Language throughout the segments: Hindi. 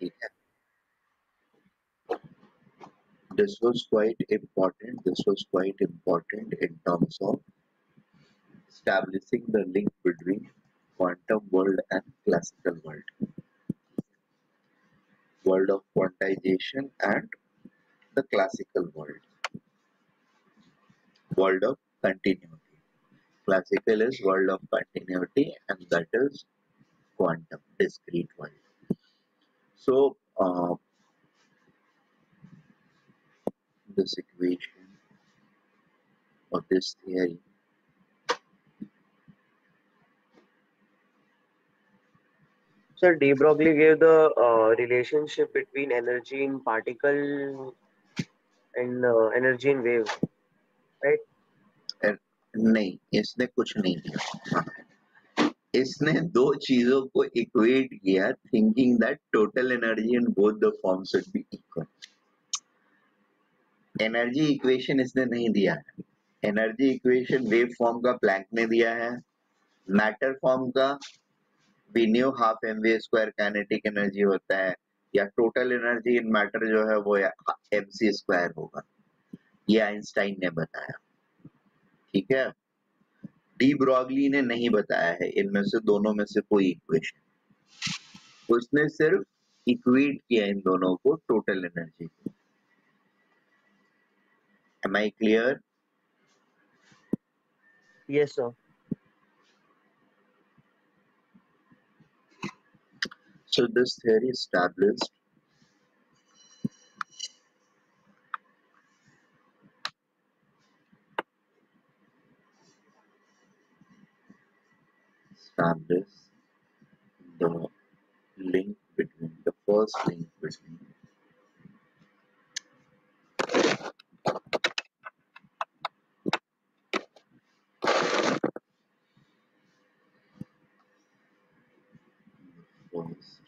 ठीक है. This was quite important. This was quite important in terms of establishing the link between quantum world and classical world of quantization and the classical world of continuity. Classical is world of continuity, and that is quantum, discrete world. So, this equation or this theory, So de Broglie gave the relationship between energy in particle and energy in wave, right? अ, नहीं, इसने कुछ नहीं दिया. इसने दो चीजों को इक्वेट किया, thinking that total energy in both the form should be equal. Energy equation इसने नहीं दिया है. एनर्जी इक्वेशन वेव फॉर्म का प्लैंक ने दिया है. मैटर फॉर्म का we knew half M V square kinetic energy होता है, या टोटल एनर्जी इन मैटर जो है वो एम सी स्क्वायर होगा. ये आइंस्टाइन ने बताया. ठीक है. डी ब्रॉगली ने नहीं बताया है इनमें से दोनों में से कोई इक्वेशन. उसने सिर्फ इक्वेट किया इन दोनों को टोटल एनर्जी को. Am I clear? Yes, sir. So this theory established the link between the first link between first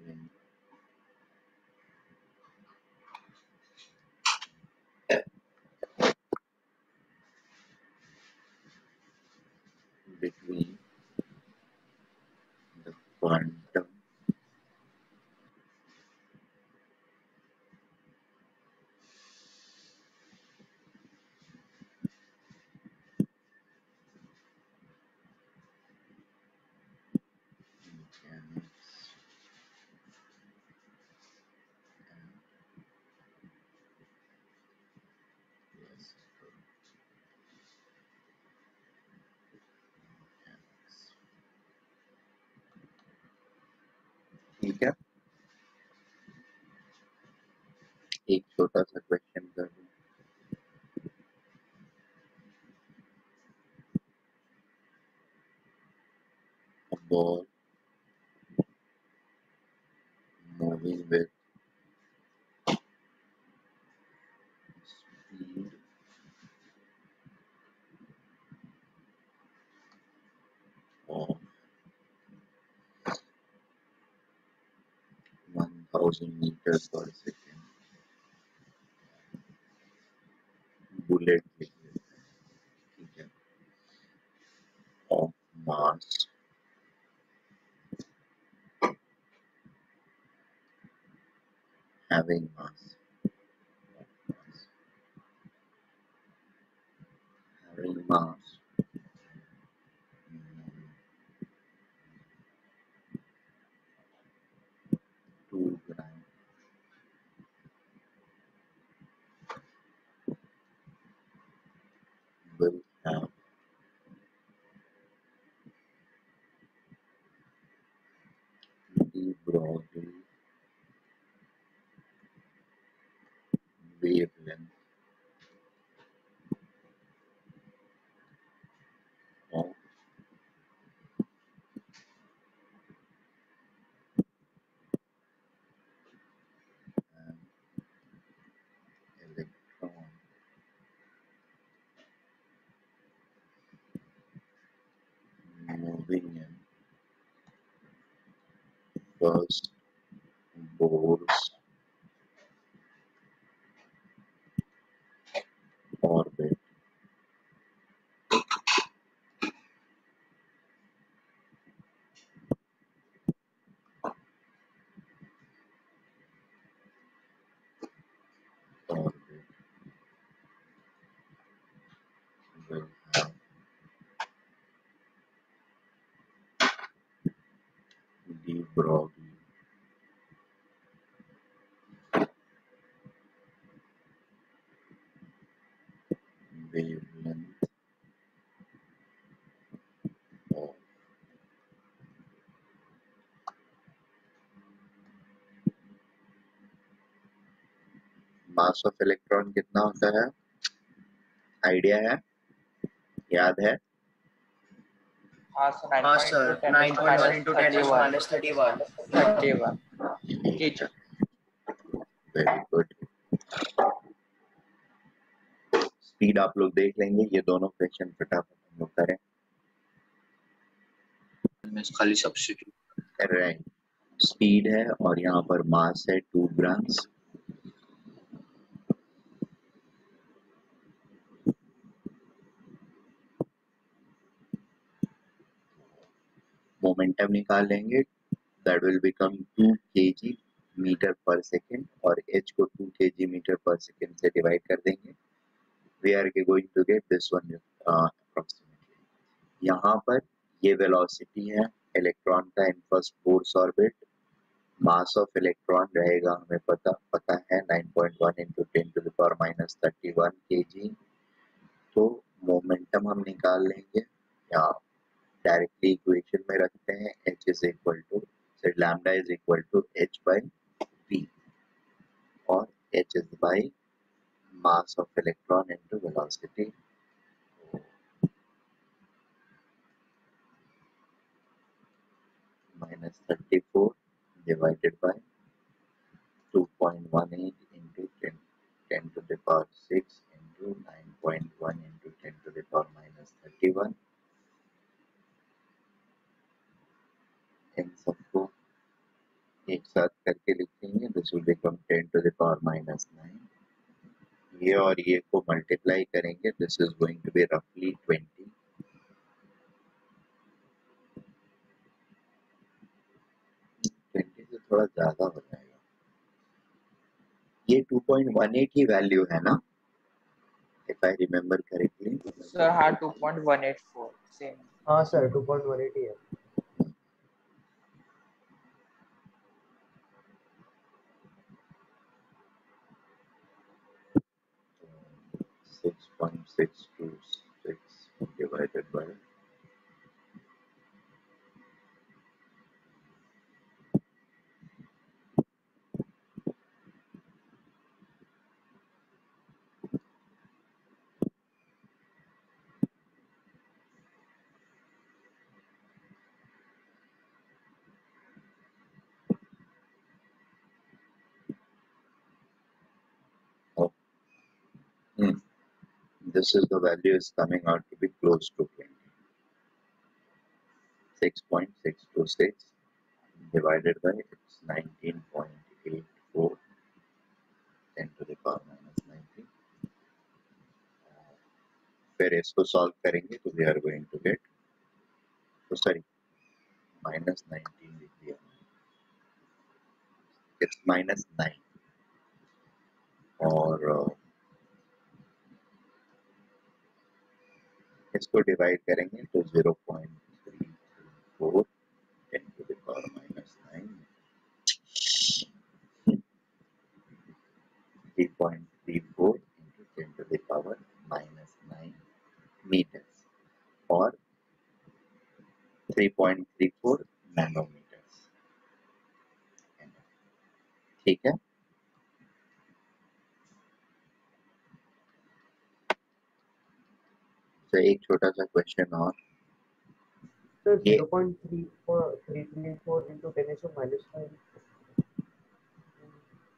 link between the quantum mechanics and classical mechanics. ठीक है. एक छोटा सा क्वेश्चन कर दूं. A ball moving with speed of 1000 meters per second. Bullet लिख लेते हैं. ठीक है. Of mass having mass 2 gram will have de Broglie wavelength of an electron moving in first Bohr's orbit Broadly wavelength of mass of electron कितना होता है? आइडिया है? याद है? हाँ sir, 9.1 into 10 is minus 31. 31 kg. Very good. Speed आप लोग देख लेंगे, ये दोनों क्वेश्चन फटाफट हम लोग करें। खाली सब्स्टिट्यूट राइट, स्पीड है और यहाँ पर मास है 2 ग्राम्स। मोमेंटम निकाल लेंगे, that will become 2 kg metre per second और h को 2 kg मीटर पर सेकेंड से डिवाइड कर देंगे। We are going to get this one approximately. यहाँ पर ये वेलोसिटी है इलेक्ट्रॉन का in first force orbit. Mass of electron रहेगा हमें पता है 9.1 into 10 to the power minus 31 kg। तो मोमेंटम हम निकाल लेंगे या डायरेक्टली इक्वेशन में रखते हैं, h is equal to lambda is equal to h by v और h is by mass of electron into velocity। minus 34 divided by 2.18 into 10 to the power 6 into 9.1 into 10 to the power minus 31। इन सबको एक साथ करके लिखेंगे, this will become 10 to the power minus 9। ये और ये को मल्टीप्लाई करेंगे, this is going to be रफली 20। से थोड़ा ज्यादा हो जाएगा। ये 2.18 की वैल्यू है ना, if I remember correctly? Sir हाँ 2.184 सेम। हाँ सर 2.180 है। 6.626 divided by 20। This is the value is coming out to be close to 20. 6.626 divided by it's 19.84 10 to the power minus 19। फिर इसको सॉल्व करेंगे तो we are going to get, तो सॉरी minus 19 लिख दिया, it's minus 9 और इसको डिवाइड करेंगे तो 0.334 10 to the power minus 9 3.34 into 10 to the power minus 9 meters और 3.34 नैनोमीटर्स। ठीक है, तो एक छोटा सा क्वेश्चन और, तो 0.334 into 10 is to minus 5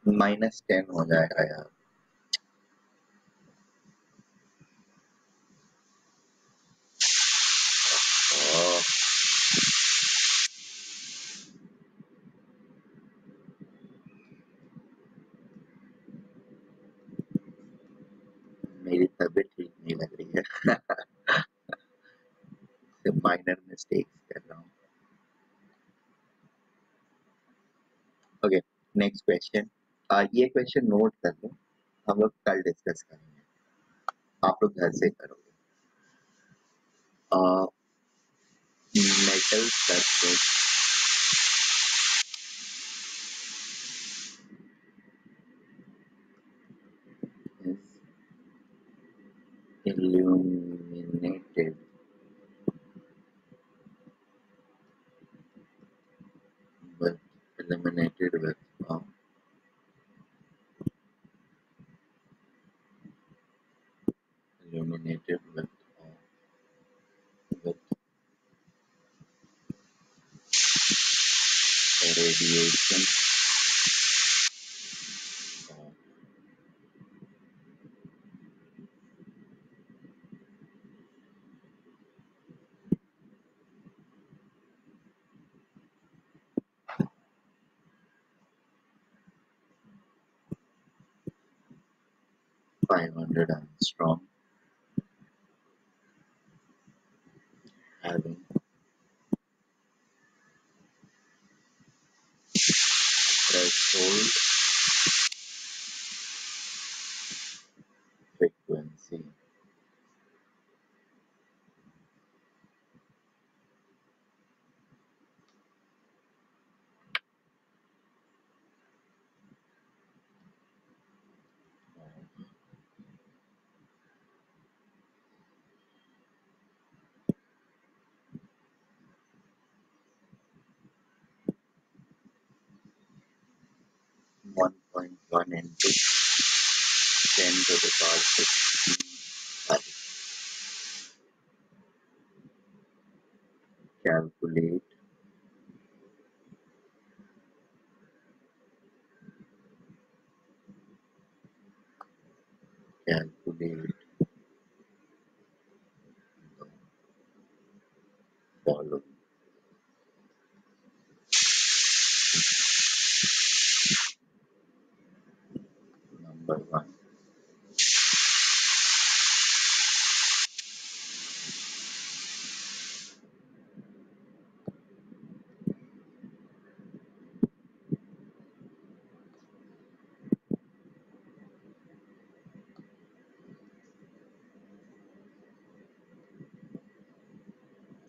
minus 10 हो जाएगा यार। मेरी तबीयत ठीक नहीं लग रही है माइनर मिस्टेक्स कर रहा हूँ। Okay, next question. ये क्वेश्चन नोट कर लो, हम लोग कल डिस्कस करेंगे, आप लोग घर से करोगे। Metal surface radiation. 500 angstrom, having threshold frequency. One point one into 10 to the power 16. Calculate calculate the following. Number one,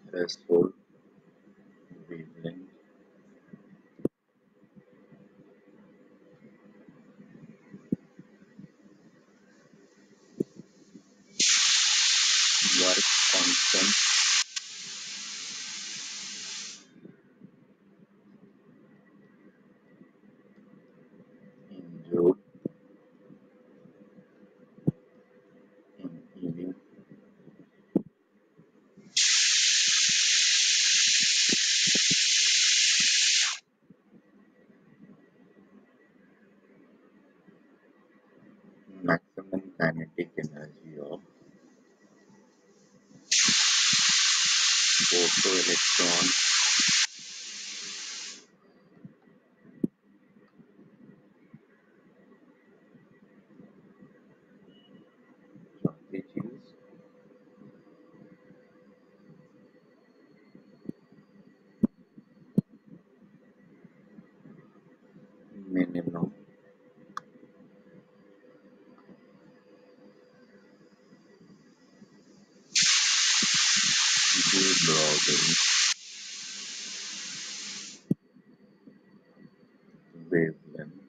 threshold wavelength. Work constant in joule in EV. Maximum kinetic energy of photoelectron which is minimum de Broglie wavelength.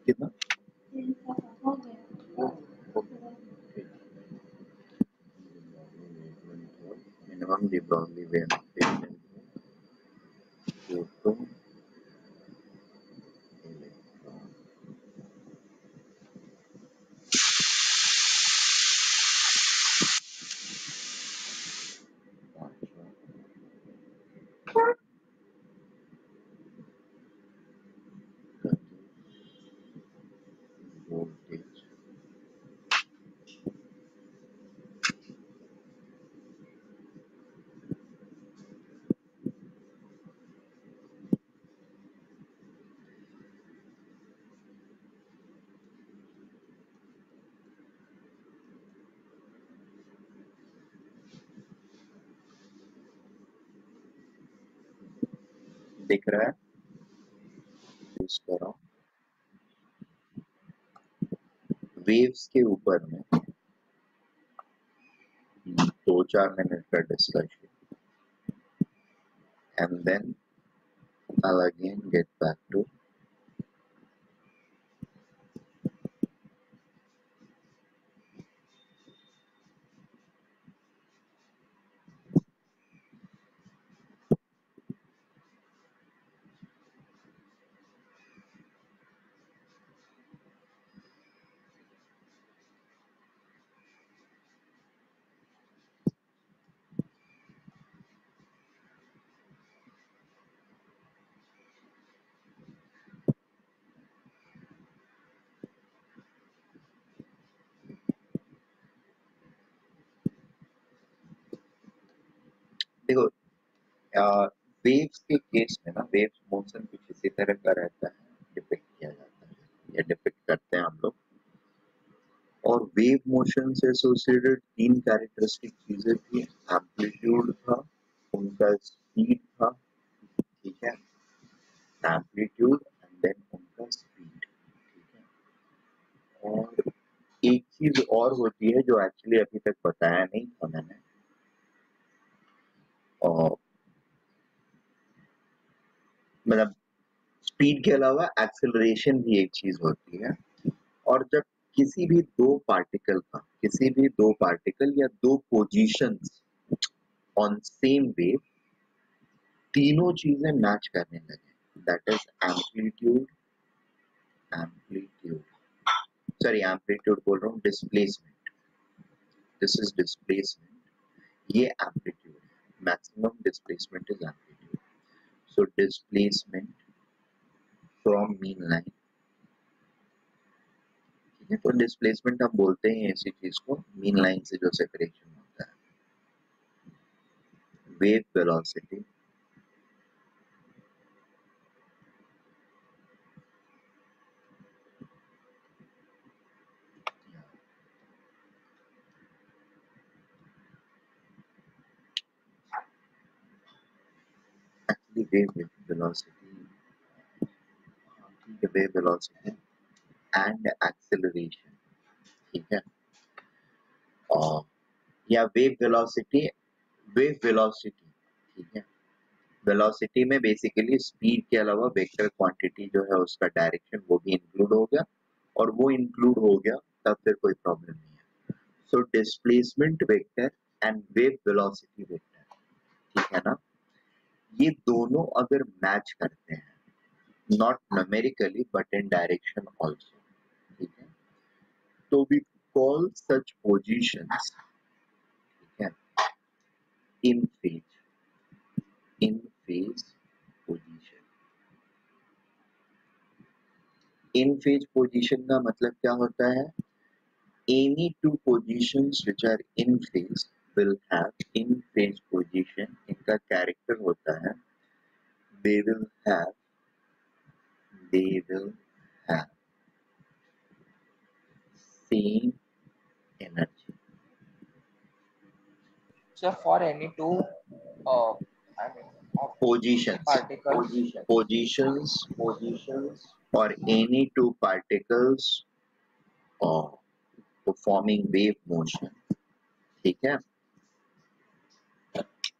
कितना? Minimum de Broglie wavelength photo electron. Voltage दिख रहा है यूज करो वेव्स के ऊपर में 2-4 मिनट का discussion and then I'll again get back to waves के केस में ना वेव्स मोशन कुछ इसी तरह का रहता है, डिपिक्ट किया जाता है या डिपिक्ट करते हैं हम लोग। और वेव मोशन से एसोसिएटेड 3 कैरेक्टरिस्टिक चीजें थी, एम्पलीट्यूड था, उनका स्पीड था, ठीक है, एम्पलीट्यूड एंड देन उनका स्पीड, ठीक है। और एक चीज और होती है जो एक्चुअली अभी तक बताया नहीं था मैंने, और मतलब स्पीड के अलावा एक्सेलरेशन भी एक चीज होती है। और जब किसी भी दो पार्टिकल या दो पोजीशंस ऑन सेम वेव तीनों चीजें मैच करने लगे, दैट इज एम्पलीट्यूड बोल रहा हूँ, डिस्प्लेसमेंट, दिस इज डिस्प्लेसमेंट, ये एम्पलीट्यूड है, maximum displacement is amplitude. So displacement from mean line, ठीक है, तो डिस्प्लेसमेंट हम बोलते हैं इसी चीज को, मीन लाइन से जो सेपरेशन होता है। Wave velocity, actually wave velocity and acceleration, ठीक है, और या वेव वेलोसिटी, ठीक है। वेलोसिटी में बेसिकली स्पीड के अलावा वेक्टर क्वांटिटी जो है उसका डायरेक्शन वो भी इंक्लूड हो गया, और वो इंक्लूड हो गया तब फिर कोई प्रॉब्लम नहीं है। So displacement vector and wave velocity vector, ठीक है ना, ये दोनों अगर मैच करते हैं, not numerically but in direction also, ठीक है, तो वी कॉल सच पोजीशंस, ठीक है, इन फेज पोजीशन। इन फेज पोजीशन का मतलब क्या होता है, any two positions which are in phase will have in phase position, इनका कैरेक्टर होता है they will have same energy। So for any two, uh, I mean, of positions or any two particles performing wave motion, ठीक है,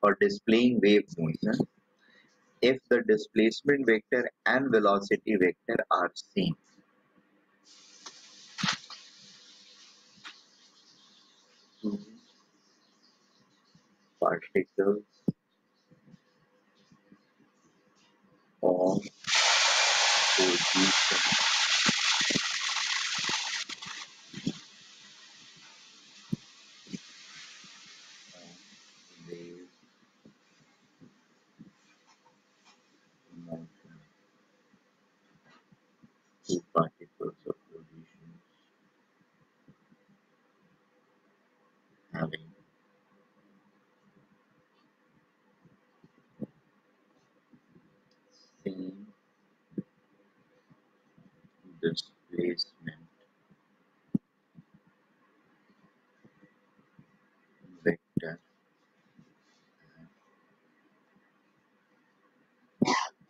or displaying wave motion, if the displacement vector and velocity vector are same, two particles of position and wave motion, two particles of position having same displacement vector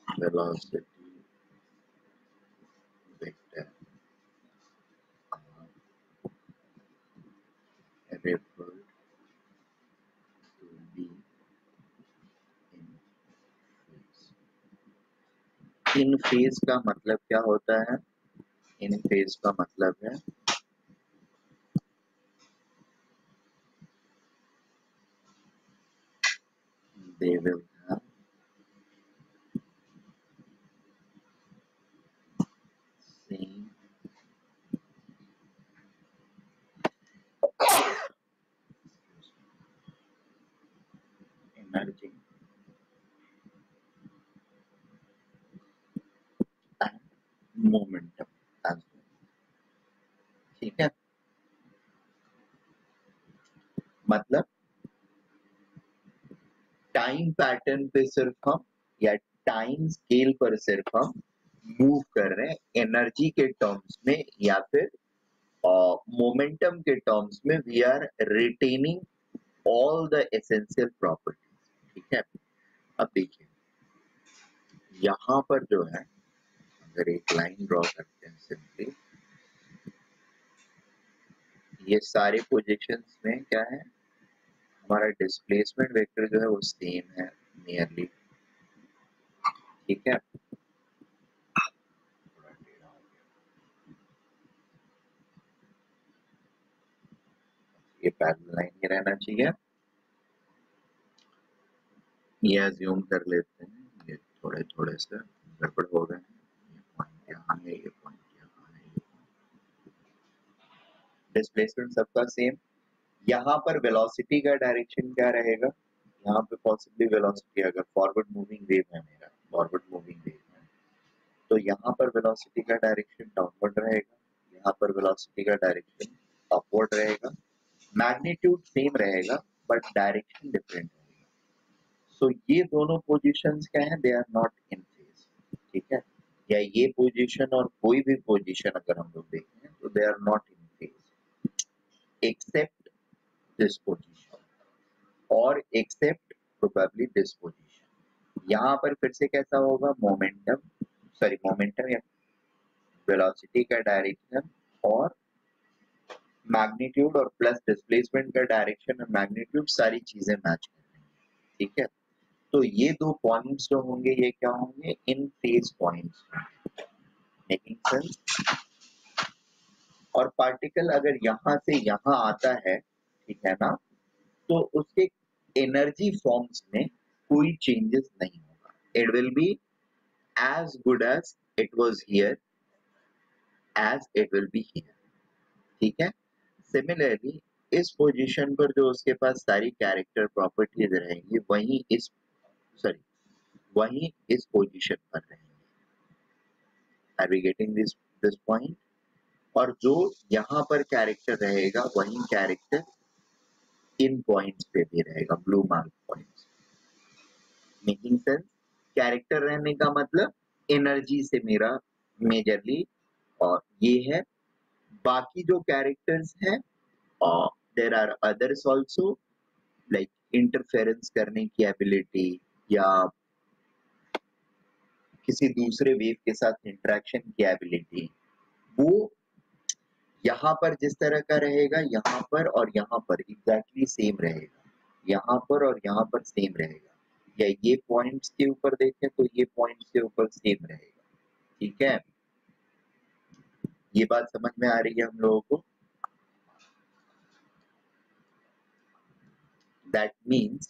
and velocity vector are referred to be in phase। In phase का मतलब क्या होता है, इन फेज का मतलब है they will have same energy and momentum as well, ठीक है, मतलब टाइम पैटर्न पे सिर्फ हम या टाइम स्केल पर सिर्फ हम मूव कर रहे हैं एनर्जी के टर्म्स में या फिर मोमेंटम के टर्म्स में we are retaining all the essential properties. ठीक है, अब देखिए यहाँ पर जो है अगर एक लाइन ड्रॉ करते हैं सिंपली, ये सारे पोजीशंस में क्या है, हमारा डिस्प्लेसमेंट वेक्टर जो है वो सेम है नियरली। ठीक है, ये पैरेलल लाइन ही रहना चाहिए। ये अज्यूम कर लेते हैं, ये थोड़े थोड़े से गड़बड़ हो गए हैं, ये पॉइंट यहाँ है, ये पॉइंट यहाँ है। डिस्प्लेसमेंट सबका सेम। यहाँ पर वेलोसिटी का डायरेक्शन क्या रहेगा, यहाँ पे पॉसिबली वेलोसिटी अगर फॉरवर्ड मूविंग वेव है, मेरा फॉरवर्ड मूविंग वेव है, तो यहाँ पर वेलोसिटी का डायरेक्शन डाउनवर्ड रहेगा, यहाँ पर वेलोसिटी का डायरेक्शन अपवर्ड रहेगा। मैग्नीट्यूड सेम रहेगा बट डायरेक्शन डिफरेंट रहेगा। सो ये दोनों पोजीशंस क्या है, they are not in phase. ठीक है, या ये पोजीशन और कोई भी पोजीशन अगर हम लोग देखें तो they are not in phase except this position और एक्सेप्ट प्रोबेबली दिस पोजीशन। यहाँ पर फिर से कैसा होगा, मोमेंटम या वेलोसिटी का डायरेक्शन और मैग्नीट्यूड और प्लस डिस्प्लेसमेंट का डायरेक्शन और मैग्नीट्यूड सारी चीजें मैच कर रही हैं। ठीक है, तो ये दो पॉइंट्स जो होंगे ये क्या होंगे, इन फेज पॉइंट्स। Making sense. और पार्टिकल अगर यहाँ से यहाँ आता है, ठीक है ना, तो उसके एनर्जी फॉर्म्स में कोई चेंजेस नहीं होगा। It will be as good as it was here as it will be here. ठीक है, सिमिलरली इस पोजीशन पर जो उसके पास सारी कैरेक्टर प्रॉपर्टीज रहेंगी वही इस पोजीशन पर रहेंगे। Are we getting this point? और जो यहाँ पर कैरेक्टर रहेगा वही कैरेक्टर इन पॉइंट्स पे भी रहेगा, blue mark points. Making sense? Character रहने का मतलब एनर्जी से मेरा मेजरली और ये है। बाकी जो कैरेक्टर्स हैं there are others also, like interference करने की एबिलिटी या किसी दूसरे वेव के साथ इंटरेक्शन की एबिलिटी, वो यहाँ पर जिस तरह का रहेगा यहाँ पर और यहाँ पर एग्जैक्टली सेम रहेगा, यहाँ पर और यहाँ पर सेम रहेगा। या ये पॉइंट्स के ऊपर देखें तो ये पॉइंट्स के ऊपर सेम रहेगा। ठीक है, ये बात समझ में आ रही है हम लोगों को? दैट मीन्स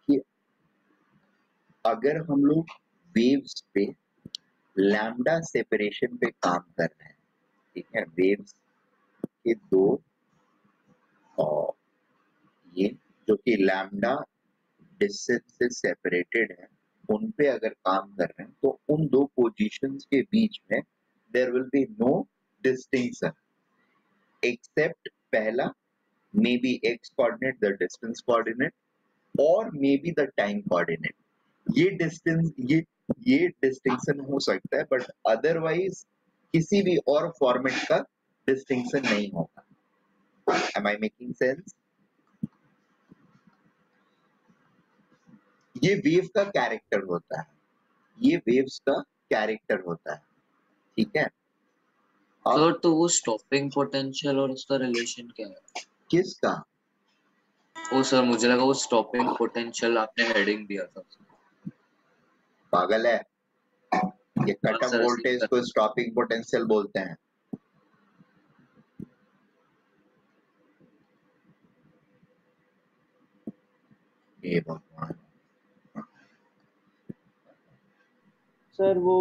कि अगर हम लोग वेव्स पे लैम्डा सेपरेशन पे काम कर रहे हैं, ठीक है, वेव्स के दो और ये जो कि लैम्डा डिस्टेंस से सेपरेटेड है उन पे अगर काम कर रहे हैं तो उन दो पोजीशंस के बीच में there will be no distinction except पहला, may be X coordinate the distance coordinate और may be the time coordinate. ये डिस्टिंक्शन हो सकता है बट अदरवाइज किसी भी और फॉर्मेट का डिस्टिंक्शन नहीं होगा। Am I making sense? ये वेव का कैरेक्टर होता है, ये वेव्स का कैरेक्टर होता है। ठीक है, सर तो वो स्टॉपिंग पोटेंशियल और उसका रिलेशन क्या है? किसका? ओ सर मुझे लगा वो स्टॉपिंग पोटेंशियल आपने हेडिंग दिया था। पागल है, ये कट ऑफ सर वोल्टेज को स्टॉपिंग पोटेंशियल बोलते हैं। ये भगवान। सर वो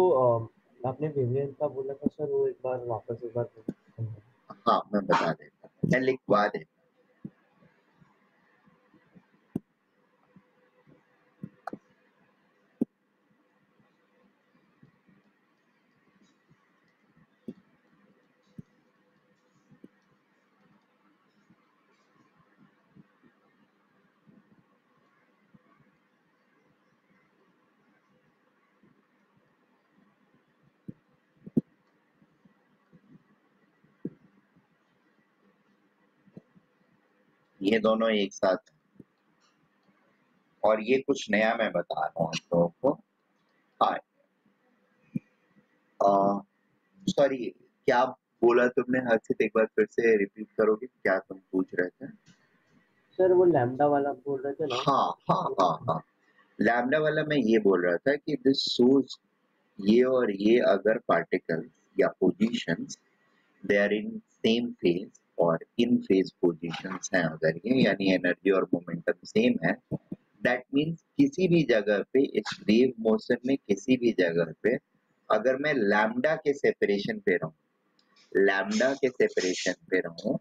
आपने वेवलेंथ का बोला था सर, वो एक बार वापस एक बार हाँ मैं बता देता हूँ, मैं लिखवा देता ये दोनों एक साथ हैं। और ये कुछ नया मैं बता रहा हूँ आप लोगों को। हाँ, सॉरी, क्या बोला तुमने हर्षित? एक बार फिर से रिपीट करोगे, क्या तुम पूछ रहे थे? सर वो लैम्डा वाला बोल रहे थे ना। हाँ, लैम्डा वाला मैं ये बोल रहा था कि दिस शोज ये और ये अगर पार्टिकल्स या positions they are in same phase और इन फेज पोजीशंस हैं अगर ये, यानी एनर्जी और मोमेंटम सेम है, दैट मीन्स किसी भी जगह पे इस वेव मोशन में किसी भी जगह पे अगर मैं लैम्डा के सेपरेशन पे रहूं, लैम्डा के सेपरेशन पे रहूं,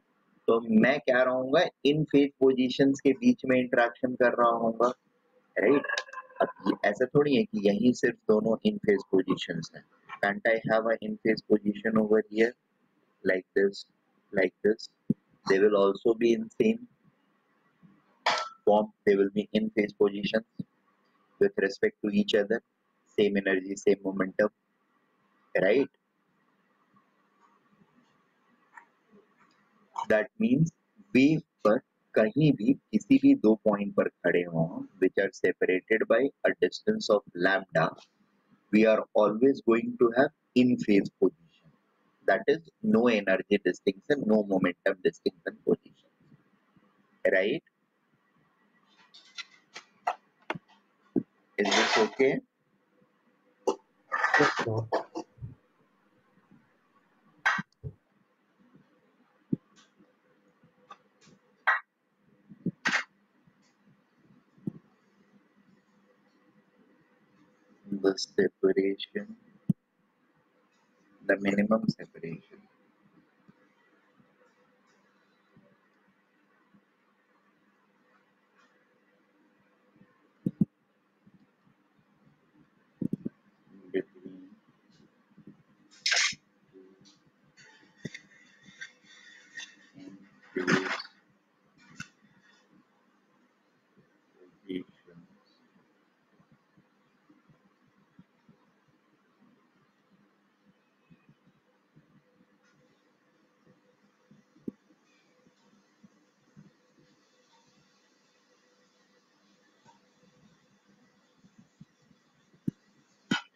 तो मैं क्या रहूंगा? इन फेज पोजीशंस के बीच में इंटरेक्शन कर रहा हूँगा, राइट? अब ऐसा थोड़ी है कि यही सिर्फ दोनों इन फेज पोजीशंस हैं। Can't I have an in phase position over here like this, like this? They will also be in same form. They will be in phase positions with respect to each other, same energy, same momentum, right? That means wave पर कहीं भी किसी भी दो पॉइंट पर खड़े हों which are separated by a distance of lambda, we are always going to have in phase position. That is no energy distinction, no momentum distinction position, right? Is this okay? Yes, sir. The separation, the minimum separation between in phase positions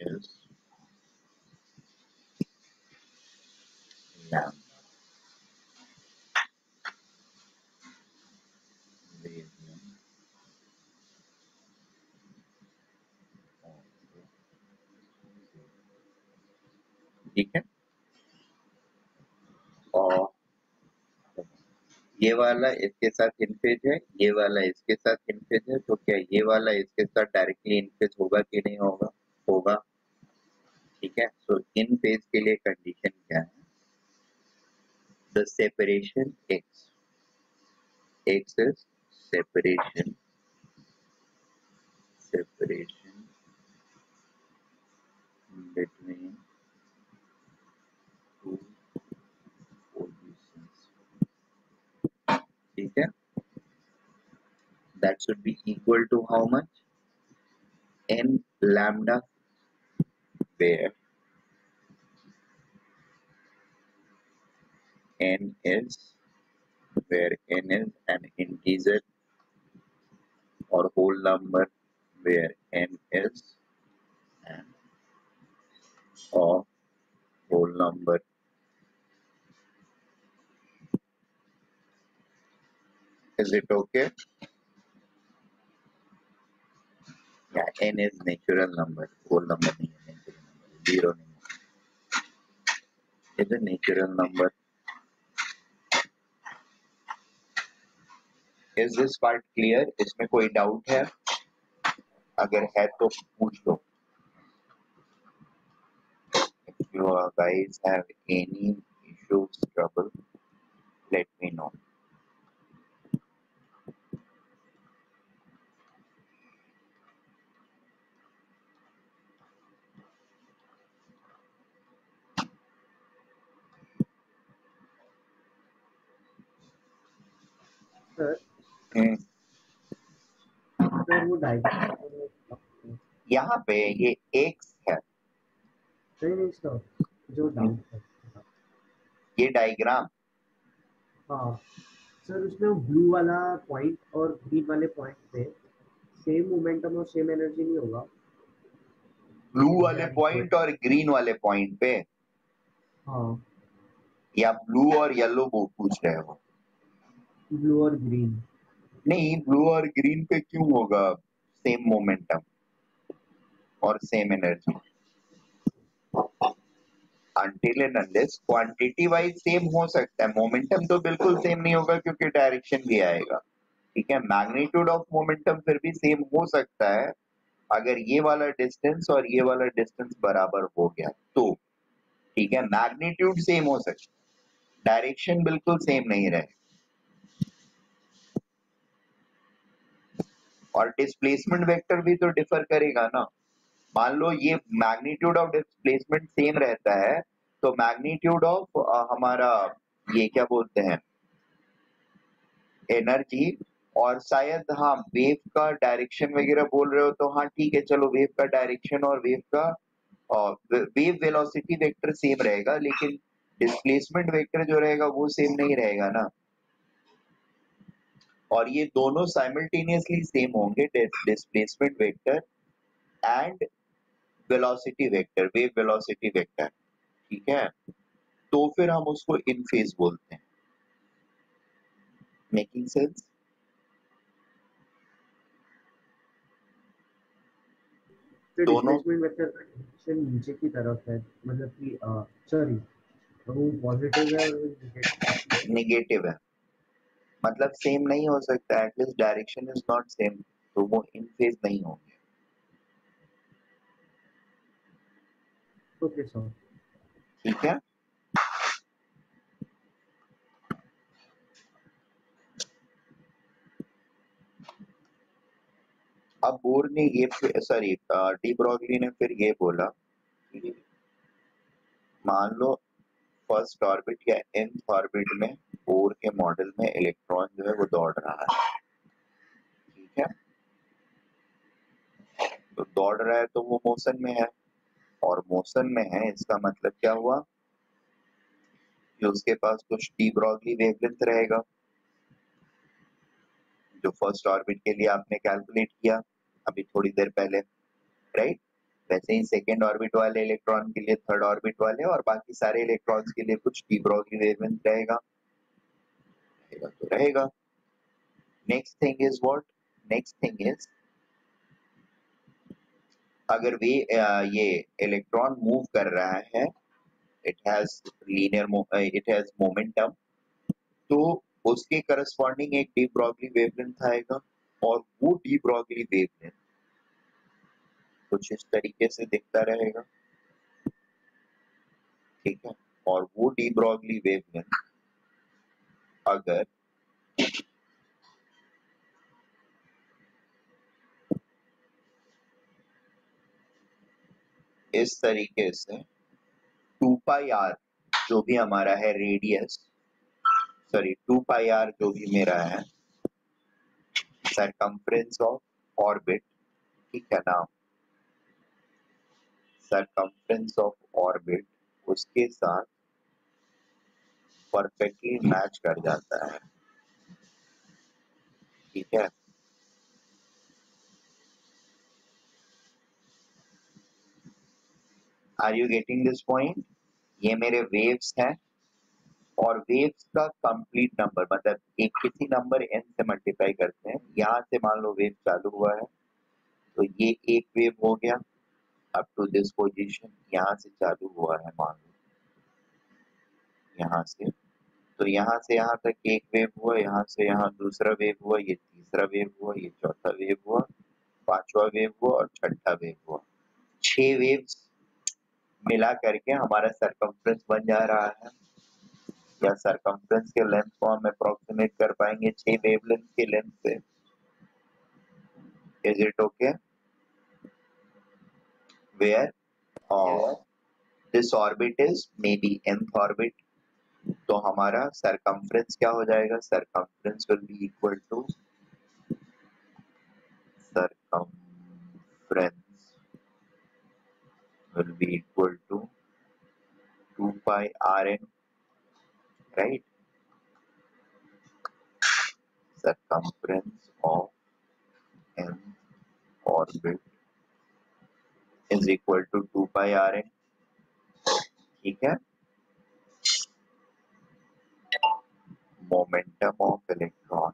is lambda wavelength of the wave. ठीक है? और ये वाला इसके साथ इन फेज है, ये वाला इसके साथ इन फेज है, तो क्या ये वाला इसके साथ डायरेक्टली इन फेज होगा कि नहीं होगा? होगा, ठीक है? सो इन फेज के लिए कंडीशन क्या है? The separation x is separation between two positions, ठीक है? That should be equal to how much? n lambda, where n is an integer or whole number, where n is an or whole number. Is it okay? Yeah, n is natural number, whole number नहीं है, natural number, zero नहीं है, is a natural number. Is this part clear? इसमें कोई डाउट है? अगर है तो पूछ लो. If you guys have any issues, trouble, let me know. Sir sir वो डायग्राम यहाँ पे ये x है, नहीं सर, जो डाउट है। ये डायग्राम हाँ सर उसमें ब्लू वाला पॉइंट और ग्रीन वाले पॉइंट पे सेम मोमेंटम और सेम एनर्जी नहीं होगा? ब्लू वाले They are पॉइंट equal. और ग्रीन वाले पॉइंट पे, हाँ, या ब्लू और येलो पूछ रहे हो? ब्लू और ग्रीन। नहीं, ब्लू और ग्रीन पे क्यों होगा सेम मोमेंटम और same energy? Until and unless quantity wise same हो सकता है, मोमेंटम तो बिल्कुल सेम नहीं होगा क्योंकि डायरेक्शन भी आएगा। ठीक है, मैग्नीट्यूड ऑफ मोमेंटम फिर भी सेम हो सकता है अगर ये वाला डिस्टेंस और ये वाला डिस्टेंस बराबर हो गया तो। ठीक है, मैग्नीट्यूड सेम हो सकता है, डायरेक्शन बिल्कुल सेम नहीं रहे। और डिस्प्लेसमेंट वेक्टर भी तो डिफर करेगा ना। मान लो ये मैग्नीट्यूड ऑफ डिस्प्लेसमेंट सेम रहता है तो मैग्नीट्यूड ऑफ हमारा ये क्या बोलते हैं एनर्जी, और शायद हाँ वेव का डायरेक्शन वगैरह बोल रहे हो तो हाँ ठीक है, चलो वेव का डायरेक्शन और वेव का वेव वेलोसिटी वेक्टर सेम रहेगा, लेकिन डिस्प्लेसमेंट वेक्टर जो रहेगा वो सेम नहीं रहेगा ना। और ये दोनों साइमल्टेनियसली सेम होंगे, displacement vector and velocity vector, wave velocity vector. ठीक है, तो फिर हम उसको इन फेज बोलते हैं। Making sense? तो दोनों डिस्प्लेसमेंट वेक्टर का डायरेक्शन नीचे की तरफ है, मतलब कि सॉरी, वो पॉजिटिव है और वो नेगेटिव। नेगेटिव है, मतलब सेम नहीं हो सकता, at least direction is not same, तो वो इन फेज नहीं होंगे। Okay sir. ठीक है, अब बोर ने ये, सॉरी डी ब्रॉगली ने फिर ये बोला कि मान लो फर्स्ट ऑर्बिट या nth ऑर्बिट में बोर के मॉडल में इलेक्ट्रॉन जो है वो दौड़ रहा है। ठीक है, तो दौड़ रहा है तो वो मोशन में है, और मोशन में है इसका मतलब क्या हुआ कि उसके पास कुछ डी ब्रॉगली वेवलेंथ रहेगा, जो फर्स्ट ऑर्बिट के लिए आपने कैलकुलेट किया अभी थोड़ी देर पहले, राइट? वैसे ही सेकेंड ऑर्बिट वाले इलेक्ट्रॉन के लिए, थर्ड ऑर्बिट वाले और बाकी सारे इलेक्ट्रॉन्स के लिए कुछ डी ब्रॉगली वेवलेंथ रहेगा, रहेगा तो रहेगा। Next thing is what? Next thing is अगर वे ये इलेक्ट्रॉन मूव कर रहा है, it has it has momentum, तो उसके करस्पॉन्डिंग एक डी ब्रॉगली वेवलेंथ आएगा, और वो डी ब्रॉगली वेवलेंथ कुछ इस तरीके से दिखता रहेगा। ठीक है, और वो डी ब्रॉगली वेवलेंथ अगर इस तरीके से 2 पाई आर जो भी हमारा है रेडियस, सॉरी 2 पाई आर जो भी मेरा है सरकमफ्रेंस ऑफ ऑर्बिट, ठीक है ना, सरकमफ्रेंस ऑफ ऑर्बिट उसके साथ परफेक्टली मैच कर जाता है। ठीक है, are you getting this point? ये मेरे वेव्स हैं, और वेव्स का कंप्लीट नंबर मतलब एक किसी नंबर n से मल्टीप्लाई करते हैं। यहाँ से मान लो वेव चालू हुआ है तो ये एक वेव हो गया अप टू दिस पोजीशन, यहाँ से चालू हुआ है मान लो यहाँ से, तो यहाँ से यहाँ तक एक वेव हुआ, यहाँ से यहाँ दूसरा वेव हुआ, ये तीसरा वेव हुआ, ये चौथा वेव हुआ, पांचवा वेव हुआ और छठा वेव हुआ। 6 वेव्स मिला करके हमारा सरकमफ्रेंस बन जा रहा है, या सरकमफ्रेंस के लेंथ को हम अप्रोक्सीमेट कर पाएंगे 6 वेवलेंथ के लेंथ से। Is it okay? Where this orbit is maybe nth orbit, तो हमारा सरकमफ्रेंस क्या हो जाएगा? Circumference will be equal to circumference will be equal to 2 pi rn, right? circumference of n orbit is equal to 2 pi r n. ठीक है, momentum of electron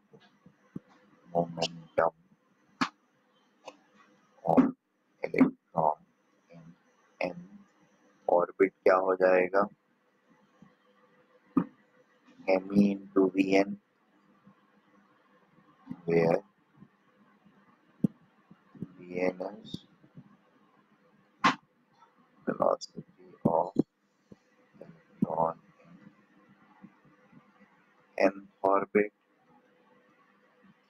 in n orbit क्या हो जाएगा, me into vn, where vn is velocity of electron in nth orbit.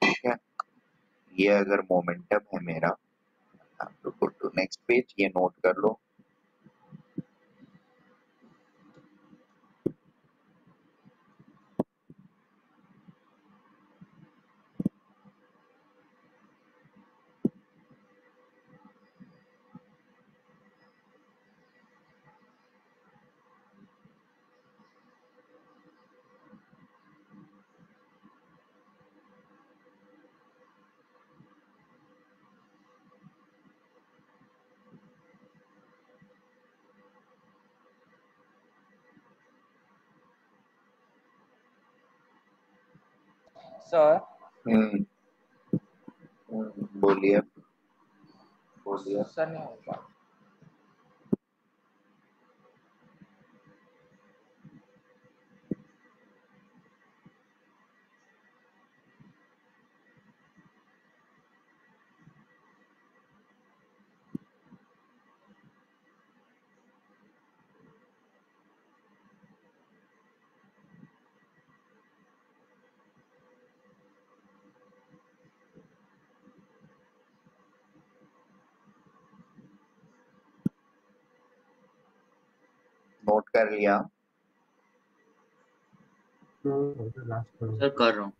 ठीक है, ये अगर मोमेंटम है मेरा, तो गो टू नेक्स्ट पेज, ये नोट कर लो। सर बोलिए। सर नहीं होगा। नोट कर लिया? सर कर रहा हूँ।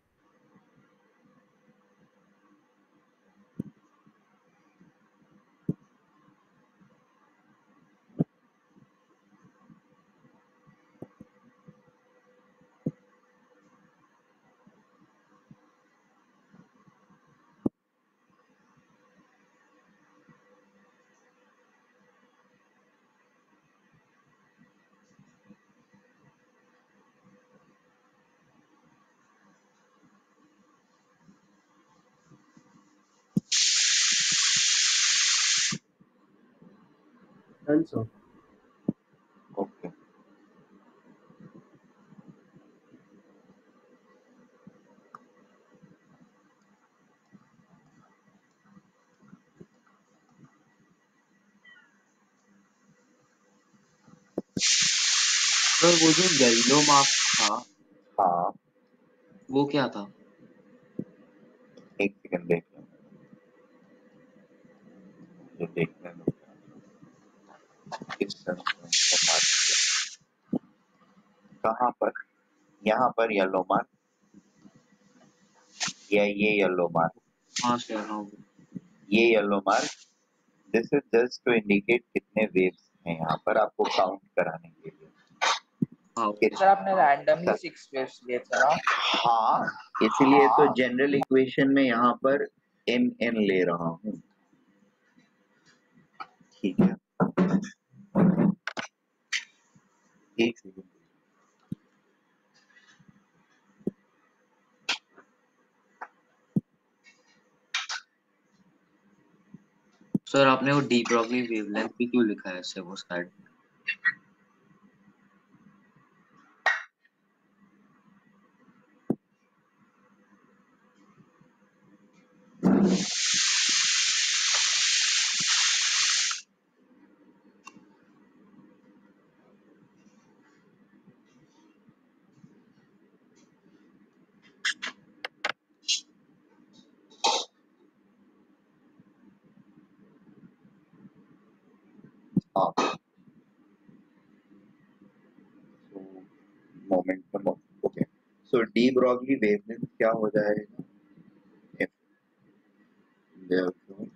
ओके, सर वो जो येलो मार्क था हाँ वो क्या था? एक सेकंड देख लो, मुझे देखने दो किस तरह से मार्क किया। कहाँ पर? यहाँ पर येलो मार्क, या ये येलो मार्क? हाँ सर, हाँ ये yellow mark, this is just to indicate कितने वेव्स हैं यहाँ पर, आपको काउंट कराने के लिए। हाँ सर आपने रैंडमली 6 वेव्स लिए थे ना? हाँ, इसीलिए तो जनरल इक्वेशन में यहाँ पर n n ले रहा हूँ। ठीक है, एक सेकंड। सर आपने वो डी ब्रॉगली वेवलेंथ भी क्यों लिखा है ऐसे वो साइड में? हाँ, momentum of, okay, so de Broglie wavelength क्या हो जाएगा? If therefore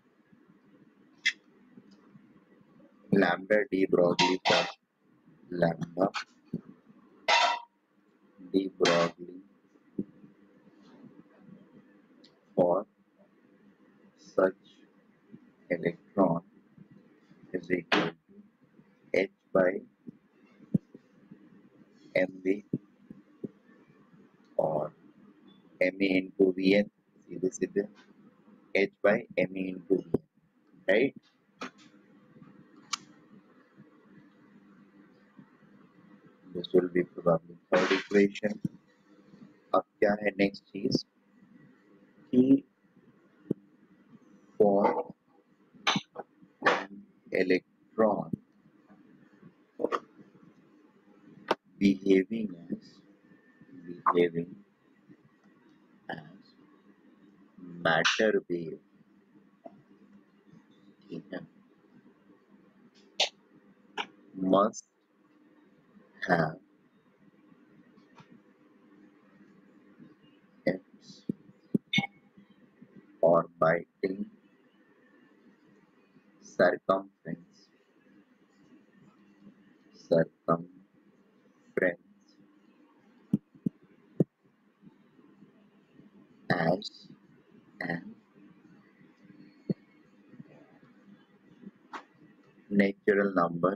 lambda d Broglie plus lambda d Broglie me into Vn, सीधे सीधे h by me into Vn, right? This will be probably third equation. अब क्या है next चीज कि for an electron behaving as matter wave, ठीक है, must have its orbiting circumference as an natural number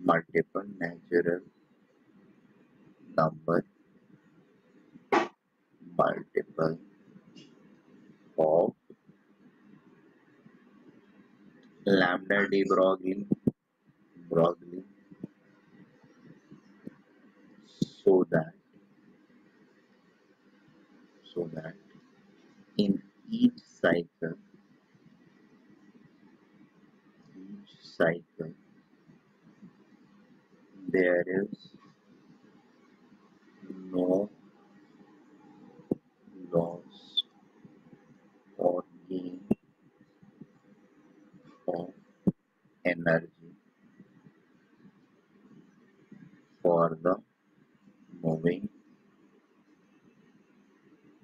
multiple natural number multiple of lambda d Broglie so that in each cycle there is no loss or gain of energy for the moving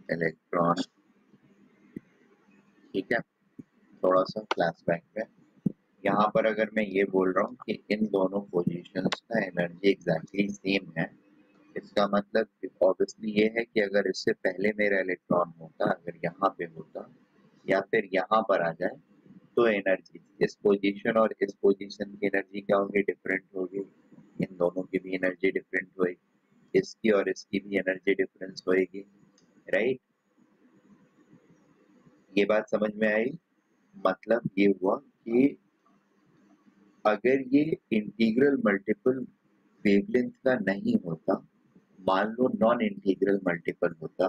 electron, ठीक है। थोड़ा सा फ्लैशबैक है, यहाँ पर अगर मैं ये बोल रहा हूँ कि इन दोनों पोजीशंस का एनर्जी एग्जैक्टली सेम है, इसका मतलब ऑब्वियसली ये है कि अगर इससे पहले मेरा इलेक्ट्रॉन होता, अगर यहाँ पे होता या फिर यहाँ पर आ जाए, तो एनर्जी इस पोजीशन और इस पोजीशन की एनर्जी क्या होगी, डिफरेंट होगी। इन दोनों की भी एनर्जी डिफरेंट होगी, इसकी और इसकी भी एनर्जी डिफरेंस होगी, राइट। ये बात समझ में आई? मतलब ये हुआ कि अगर ये इंटीग्रल मल्टीपल वेवलेंथ का नहीं होता, मान लो नॉन इंटीग्रल मल्टीपल होता,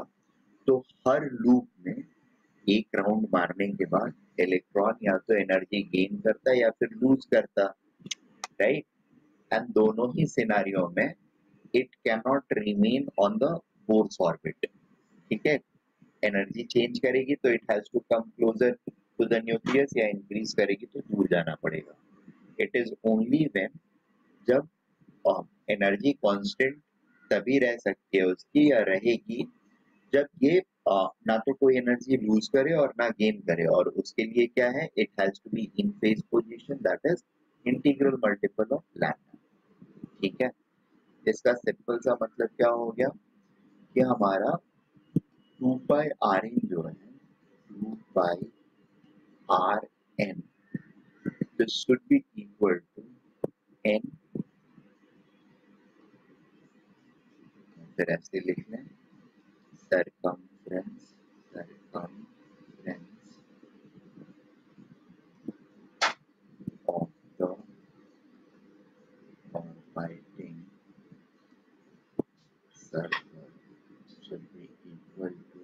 तो हर लूप में एक राउंड मारने के बाद इलेक्ट्रॉन या तो एनर्जी गेन करता या फिर लूज करता, राइट। एंड दोनों ही सिनारियो में it can not remain on the Bohr's orbit, ठीक है। एनर्जी चेंज करेगी तो it has to come closer to the nucleus, या इंक्रीज करेगी तो दूर जाना पड़ेगा। इट इज ओनली व्हेन जब एनर्जी कांस्टेंट तभी रह सकती है उसकी या रहेगी जब ये ना तो कोई एनर्जी लूज करे और ना गेन करे, और उसके लिए क्या है, it has to be in phase position, that is integral multiple of lambda, ठीक है। इसका सिंपल सा मतलब क्या हो गया कि हमारा 2 पाई आर एन जो है, 2 pi R N, this should be equal to N, फिर ऐसे लिख लें circumference of the orbiting circle should be equal to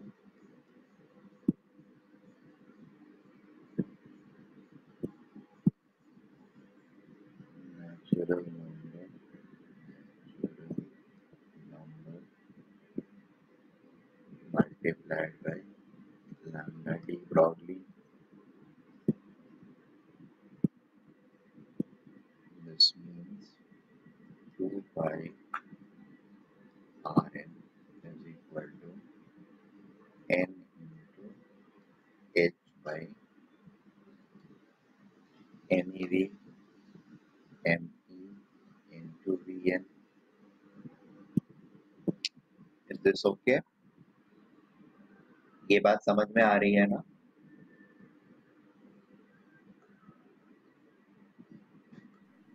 natural number multiplied by lambda d Broglie. This means 2 pi Rn is equal to n into h by mev me into Vn. Is this okay? ये बात समझ में आ रही है ना?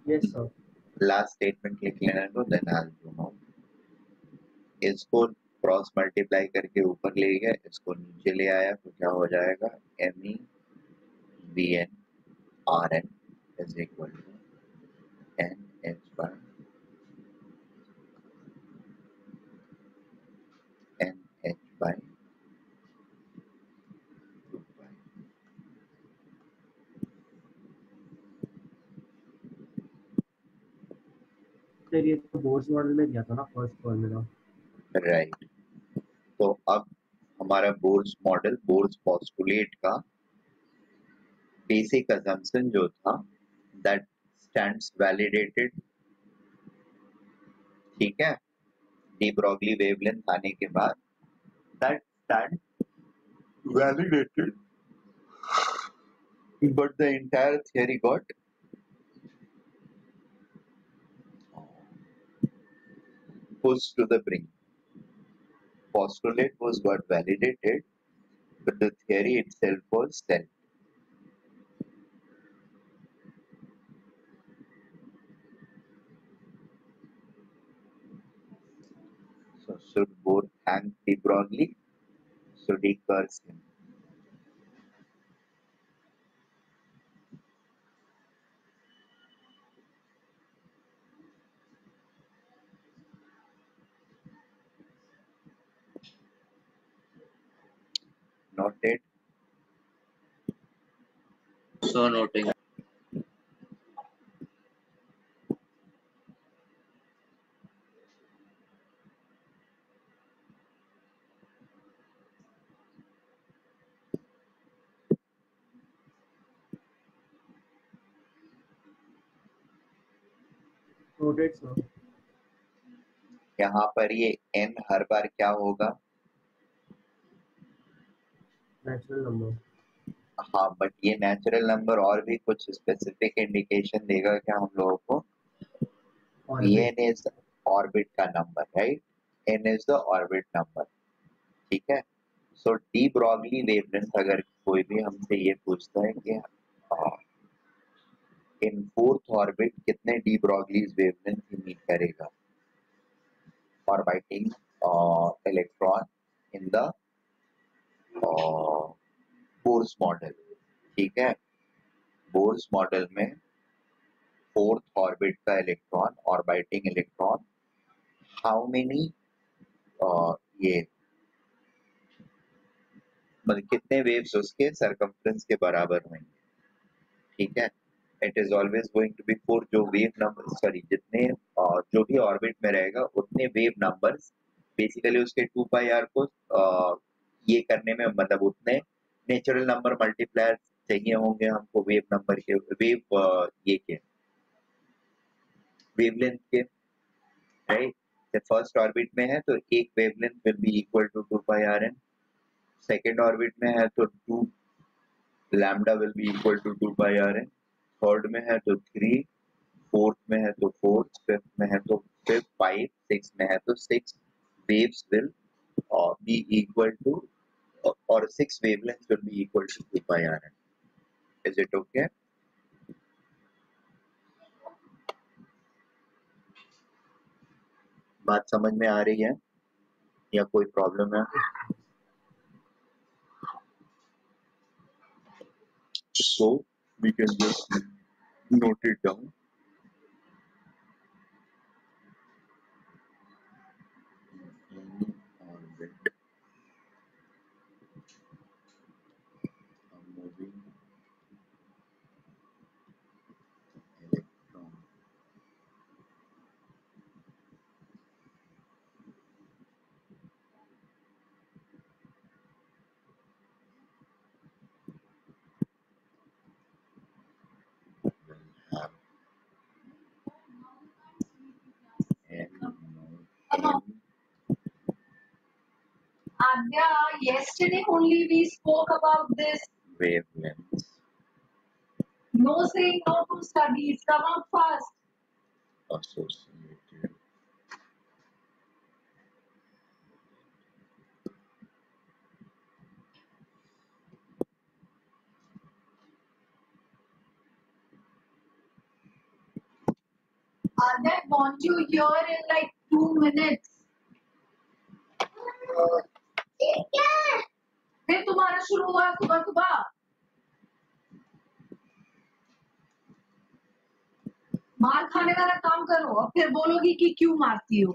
Yes, sir. लास्ट स्टेटमेंट लिख लेना तो देन आई विल नो। इसको क्रॉस मल्टीप्लाई करके ऊपर ले गया, इसको नीचे ले आया तो क्या हो जाएगा, ME VN RN is equal to NH by NH by 2 pi। Sir ये तो बोर्स मॉडल में दिया था ना फर्स्ट फॉर्मूला। राइट, तो अब हमारा बोर्स मॉडल, बोर्स पोस्टुलेट का बेसिक assumption जो था that stands validated, ठीक है, डी ब्रॉगली वेवलेंथ आने के बाद that stands validated but the entire theory got pushed to the brink. Postulate was got validated but the theory itself was shelved. So should Bohr thank de Broglie? Should he curse him? Noted. So noting. Noted sir. यहाँ पर ये n हर बार क्या होगा, नेचुरल नंबर। हाँ, बट ये नेचुरल नंबर और भी कुछ स्पेसिफिक इंडिकेशन देगा क्या हम लोगों को, n is ऑर्बिट का number, right, n is the orbit number, ठीक है। सो डी ब्रॉगली वेवलेंथ अगर कोई भी हमसे ये पूछता है कि इन फोर्थ ऑर्बिट कितने डी ब्रॉगलीज वेवलेंथ मीट करेगा, orbiting electron in the Bohr's model, ठीक है। बोर्स मॉडल में फोर्थ ऑर्बिट का electron, orbiting electron, how many, ये मतलब कितने वेव्स उसके सरकमफ्रेंस के बराबर होंगे, ठीक है। It is always going to be 4, जो वेव नंबर, सॉरी, जितने जो भी ऑर्बिट में रहेगा उतने वेव नंबर्स, बेसिकली उसके 2 पाई आर को ये करने में, मतलब उतने नेचुरल नंबर मल्टीप्लायर चाहिए होंगे हमको वेव नंबर के, वेव ये के वेवलेंथ के, राइट। फर्स्ट ऑर्बिट में है तो एक wavelength will be equal to 2 pi R N, second orbit में है तो 2 lambda will be equal to 2 pi R N, third में है तो 3, फोर्थ में है तो 4, फिफ्थ में है तो 5, 6 में है तो 6 waves will be equal to, or 6 wavelengths will be equal to 2 pi r n. Is it okay? बात समझ में आ रही है या कोई प्रॉब्लम है? So we can just note it down. Any orbit moving electron will have n Adya, yesterday only we spoke about this. wavelengths No saying no to studies. Come out fast. associated Adya, I want you here in like 2 minutes. फिर तुम्हारा शुरू हुआ सुबह सुबह। मार खाने वाला काम करो और फिर बोलोगी कि क्यों मारती हो।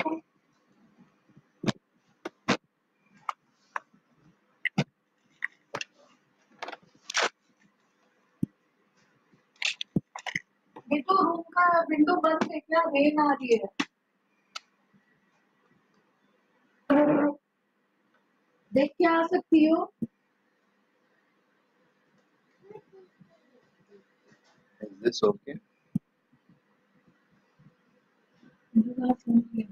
ये तो रूम का विंडो बंद है क्या? रेन आ रही है। देख के आ सकती हो। Is this okay? मेरा फोन किया।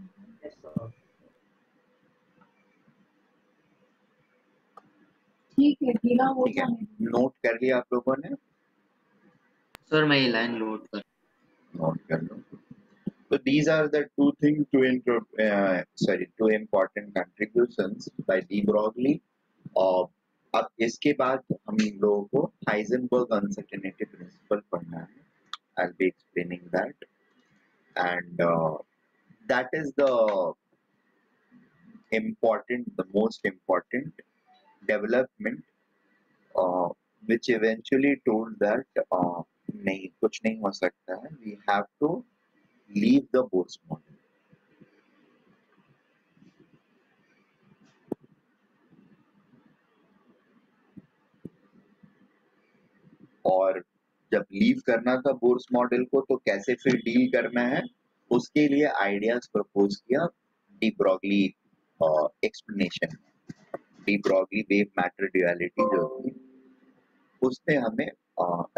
ठीक है, गिरा ठीक होता है, नहीं। नोट कर लिया आप लोगों ने? सर मैं ये लाइन लोड कर नोट कर लो। So these are the two things two important contributions by de Broglie. और अब इसके बाद हम लोगों को हाइजेनबर्ग अनसर्टेनिटी प्रिंसिपल पढ़ना है. I'll be explaining that, and that is the most important development, which eventually told that नहीं कुछ नहीं हो सकता है. We have to leave the Bohr's model. और जब लीव करना था बोर्स मॉडल को तो कैसे फिर डील करना है उसके लिए आइडियाज प्रपोज किया de Broglie explanation. De Broglie wave matter duality जो थी उसने हमें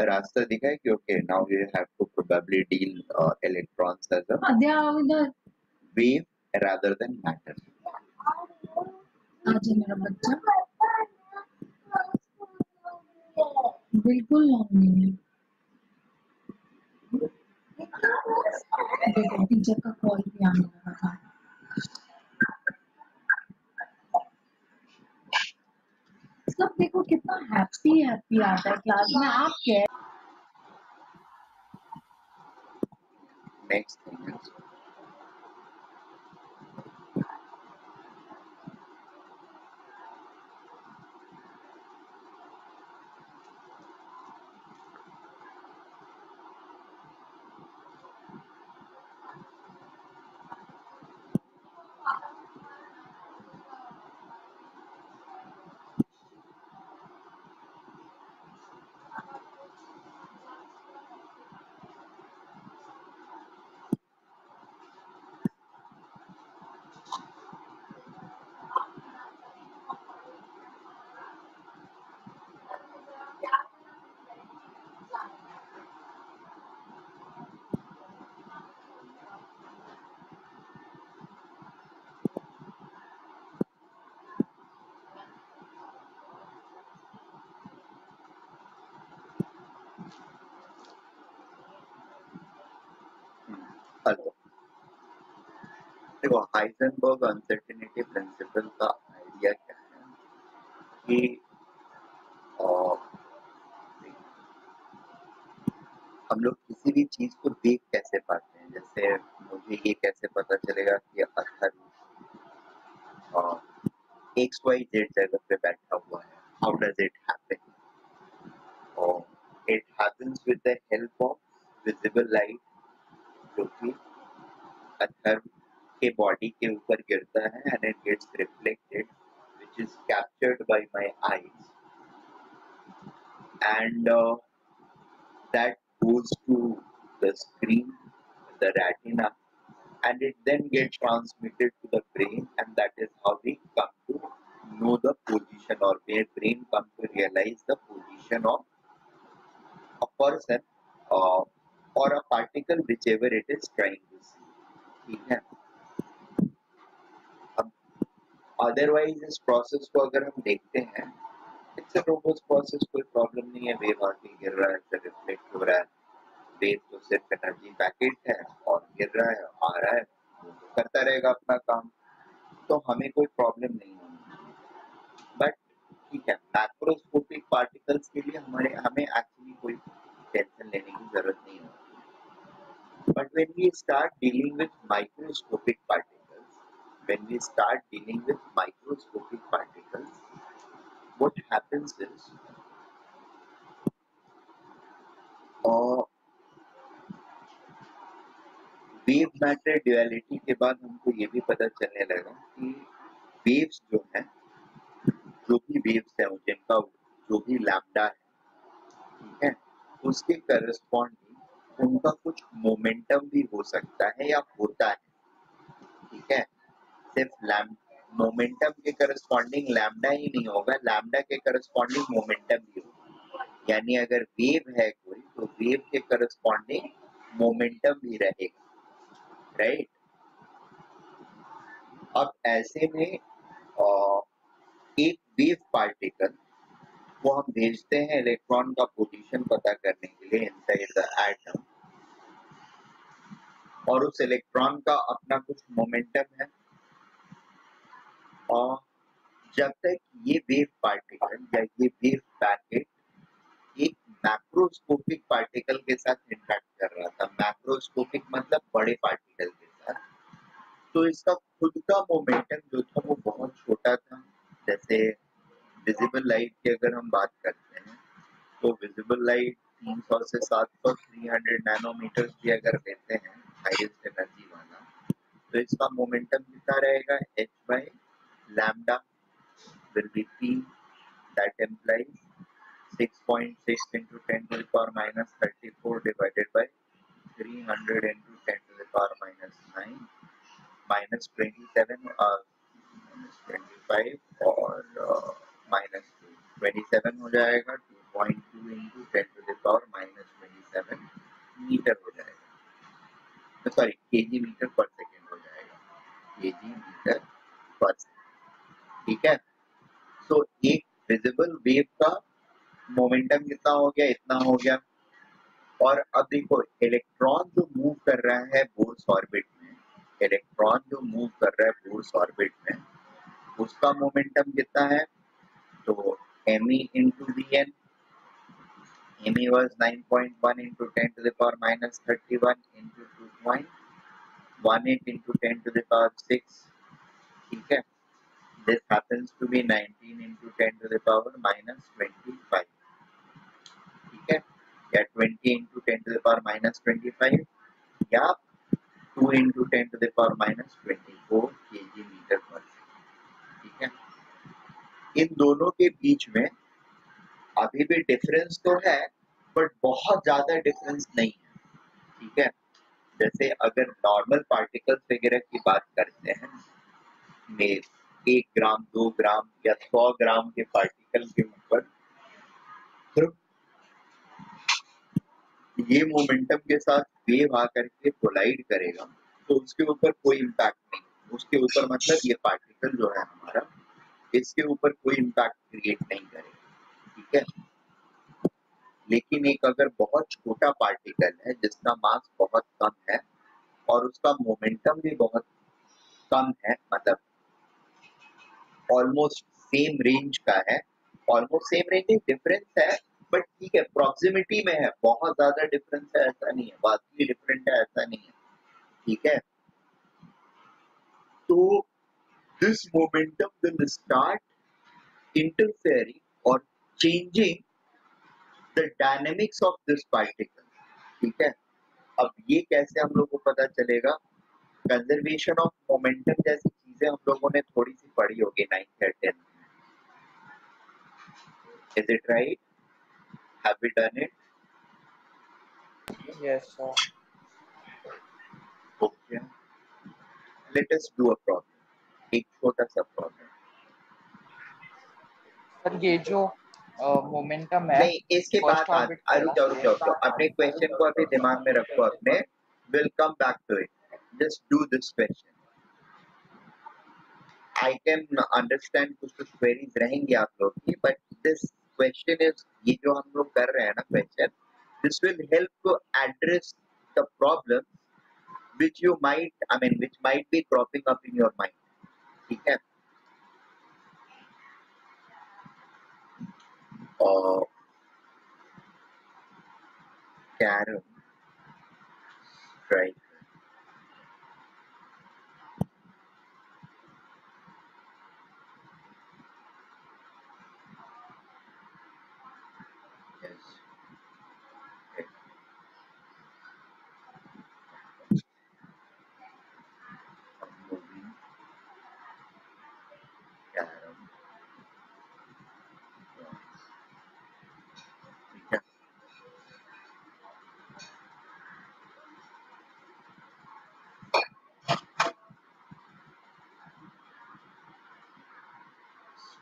रास्ता दिखाया कि okay now we have to probably deal electrons as a wave rather than matter. आज मेरा बच्चा बिल्कुल नहीं है। देखो टीचर का कॉल भी आने लगा था। सब देखो कितना हैप्पी हैप्पी आता है क्लास में। आप क्या नेक्स्ट थिंग इज हेलो. देखो हाइजेनबर्ग अनसर्टेनिटी प्रिंसिपल का आइडिया क्या है कि हम लोग किसी भी चीज को देख कैसे पाते हैं. जैसे मुझे ये कैसे पता चलेगा कि अथर एक्स वाई जेड जगह पे बैठा हुआ है. How does it happen? It happens with the help of visible light जो कि अथर के बॉडी के ऊपर गिरता है and it gets reflected which is captured by my eyes and that goes to the screen, the retina, and it then gets transmitted to the brain, and that is how we come to know the position, or where brain come to realize the position of a person or a particle, whichever it is trying to see. ठीक है. अब अदरवाइज इस प्रोसेस को अगर हम देखते हैं इट्स अ रोबोट प्रोसेस, कोई प्रॉब्लम नहीं है. वेव आके गिर रहा है, फिर रिफ्लेक्ट हो रहा है. वेव तो सिर्फ एनर्जी पैकेट है और गिर रहा है आ रहा है तो करता रहेगा अपना काम, तो हमें कोई प्रॉब्लम नहीं होगी. बट ठीक है, मैक्रोस्कोपिक पार्टिकल्स के लिए हमें एक्चुअली कोई टेंशन लेने की जरूरत नहीं होती. But when we start dealing with microscopic particles when we start dealing with microscopic particles, what happens is wave matter duality के बाद हमको ये भी पता चलने लगा कि वेव्स जो है, जो भी वेव्स है जिनका जो भी लैम्डा है, ठीक है, उसके करस्पॉन्डिंग उनका कुछ मोमेंटम भी हो सकता है या होता है, ठीक है। सिर्फ मोमेंटम के करस्पॉन्डिंग लैम्डा ही नहीं होगा, लैम्डा के करस्पॉन्डिंग मोमेंटम भी होगा। यानी अगर वेव है कोई तो वेव के करस्पॉन्डिंग मोमेंटम भी रहेगा, राइट। अब ऐसे में एक वेव पार्टिकल वो हम भेजते हैं इलेक्ट्रॉन का पोजीशन पता करने के लिए इनसाइड द एटम, और उस इलेक्ट्रॉन का अपना कुछ मोमेंटम है, और जब तक ये वेव पार्टिकल या ये वेव पैकेट एक मैक्रोस्कोपिक पार्टिकल के साथ इंटरेक्ट कर रहा था, मैक्रोस्कोपिक मतलब बड़े पार्टिकल के साथ, तो इसका खुद का मोमेंटम जो था वो बहुत छोटा था। जैसे विजिबल लाइट की अगर हम बात करते हैं तो विजिबल लाइट 300 से 700 300 नैनोमीटर भी अगर लेते हैं हाईएस्ट एनर्जी वाला, तो इसका मोमेंटम कितना रहेगा, h by lambda will be p, that implies 6.6 into 10 to the power minus 34 divided by 300 into 10 to the power minus 9 minus 27 minus 25 और minus 27 हो जाएगा, 2.2 into 10 to the power minus 27 metre हो जाएगा, sorry kg metre per second हो जाएगा, kg मीटर पर सेकेंड, ठीक है। तो एक विजिबल वेव का मोमेंटम कितना हो गया, इतना हो गया। और अब देखो इलेक्ट्रॉन जो मूव कर रहा है बोर्स ऑर्बिट में, इलेक्ट्रॉन जो मूव कर रहा है बोर्स ऑर्बिट में, उसका मोमेंटम कितना है, तो me into vn, me was 9.1 into 10 to the power minus 31 into 2.18 into 10 to the power 6, ठीक है। This happens to be 19 into 10 to the power minus 25, ठीक है, या 20 into 10 to the power minus 25 या 2 into 10 to the power minus 24 kg metre per second, ठीक है। इन दोनों के बीच में अभी भी डिफरेंस तो है बट बहुत ज्यादा डिफरेंस नहीं है, ठीक है। जैसे अगर नॉर्मल पार्टिकल्स वगैरह की बात करते हैं में 1 ग्राम 2 ग्राम या 100 ग्राम के पार्टिकल के ऊपर सिर्फ ये मोमेंटम के साथ वेव आकर के कोलाइड करेगा तो उसके ऊपर कोई इम्पैक्ट नहीं, उसके ऊपर मतलब ये पार्टिकल जो है हमारा, इसके ऊपर कोई इम्पैक्ट क्रिएट नहीं करेगा, ठीक है। लेकिन एक अगर बहुत छोटा पार्टिकल है जिसका मास बहुत कम है और उसका मोमेंटम भी बहुत कम है, मतलब ऑलमोस्ट सेम रेंज का है, ऑलमोस्ट सेम रेंज डिफरेंस है बट ठीक है प्रॉक्सिमिटी में है, बहुत ज्यादा डिफरेंस है ऐसा नहीं है, वाकई डिफरेंट है ऐसा नहीं है, ठीक है। तो this momentum will start interfering और changing the dynamics of this particle, ठीक है। अब ये कैसे हम लोग को पता चलेगा, कंजर्वेशन ऑफ मोमेंटम जैसी चीजें हम लोगों ने थोड़ी सी पढ़ी होगी 9th या 10th में, is it right, have we done it, Yes, sir. Okay. Let us do a problem, एक छोटा सा प्रॉब्लम। सर ये जो मोमेंटम है नहीं इसके फर्स्ट बाद ऑर्बिट पहला रुक जाओ अपने क्वेश्चन को अभी दिमाग में रखो अपने, will come back to it, just do this question. I can understand कुछ कुछ क्वेरीज रहेंगी आप लोग की, बट दिस क्वेश्चन इज, ये जो हम लोग कर रहे हैं ना question, this will help to address the problem which you might, I mean, which might be cropping up in your mind, ठीक है। और carrom strike,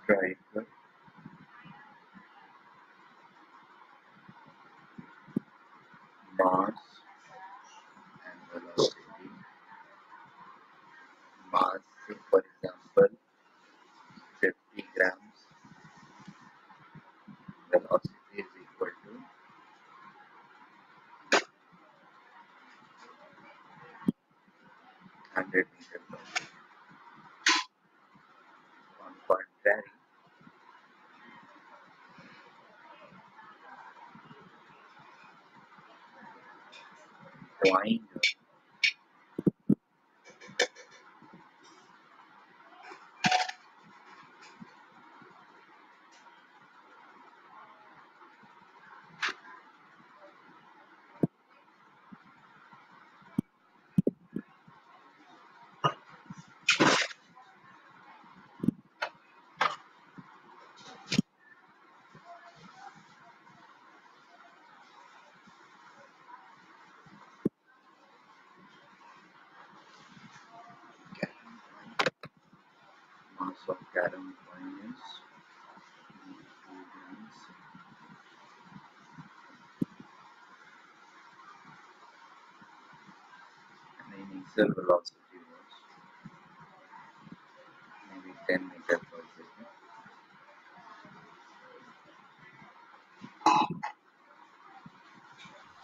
striker mass and velocity. Mass, for example, 50 grams. Velocity is equal to 100 meter per second. On contrary, coin mass of carom coin is 2 grams. And the initial velocity was maybe 10 meter per second.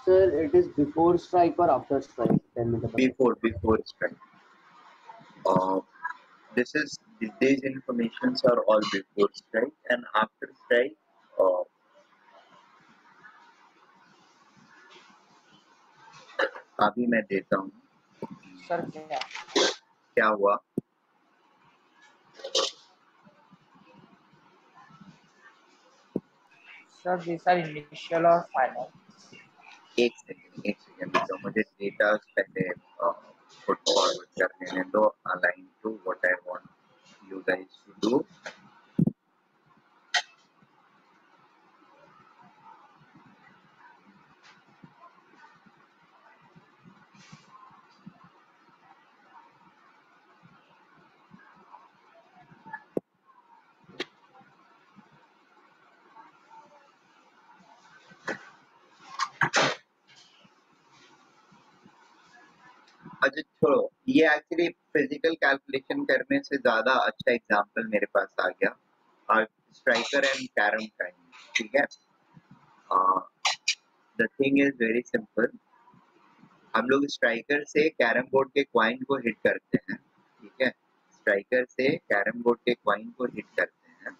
Sir, it is before strike or after strike? 10 meter per second. Before strike. These informations are all before strike, and after strike अभी मैं देता हूँ सर क्या क्या हुआ. सर these are initial और final. एक सेकेंड तो मुझे डेटा पहले पुट फॉरवर्ड करने में दो, align to what I want you guys to do. अच्छा छोड़ो, ये एक्चुअली फिजिकल कैलकुलेशन करने से ज्यादा अच्छा एग्जांपल मेरे पास आ गया. और स्ट्राइकर एंड कैरम टाइम, ठीक है. The thing is very simple. हम लोग स्ट्राइकर से कैरम बोर्ड के क्वाइन को हिट करते हैं, ठीक है. स्ट्राइकर से कैरम बोर्ड के क्वाइन को हिट करते हैं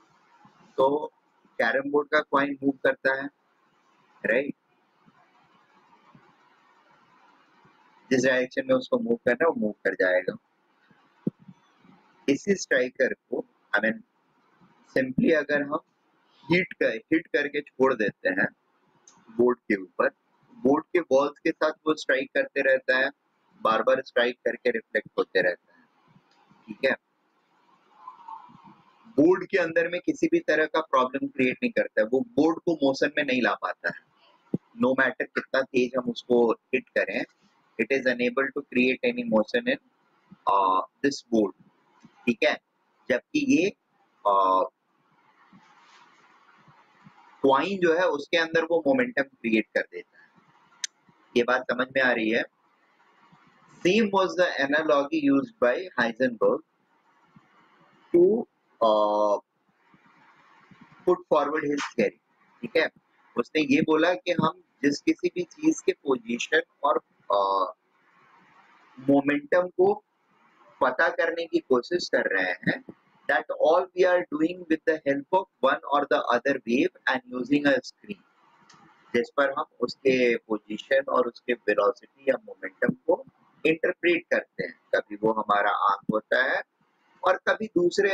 तो कैरम बोर्ड का क्वाइन मूव करता है, राइट. जिस डायरेक्शन में उसको मूव करना है वो मूव कर जाएगा. इसी स्ट्राइकर को आई मीन सिंपली अगर हम हिट करके छोड़ देते हैं बोर्ड के ऊपर, बोर्ड के बॉल्स के साथ वो स्ट्राइक करते रहता है, बार बार स्ट्राइक करके रिफ्लेक्ट होते रहता है, ठीक है. बोर्ड के अंदर में किसी भी तरह का प्रॉब्लम क्रिएट नहीं करता है, वो बोर्ड को मोशन में नहीं ला पाता है. नो मैटर कितना तेज हम उसको हिट करें, it is unable to create any motion in this board, ठीक है. जबकि ये क्वाइन जो है उसके अंदर वो मोमेंटम क्रिएट कर देता है. ये बात समझ में आ रही है. Same was the analogy used by Heisenberg to put forward his theory, ठीक है. उसने ये बोला कि हम जिस किसी भी चीज के पोजीशन और मोमेंटम को पता करने की कोशिश कर रहे हैं, that all we are doing with the help of one or the other wave and using a screen, जिस पर हम उसके पोजीशन और उसके वेलोसिटी या मोमेंटम को इंटरप्रेट करते हैं. कभी वो हमारा आंख होता है और कभी दूसरे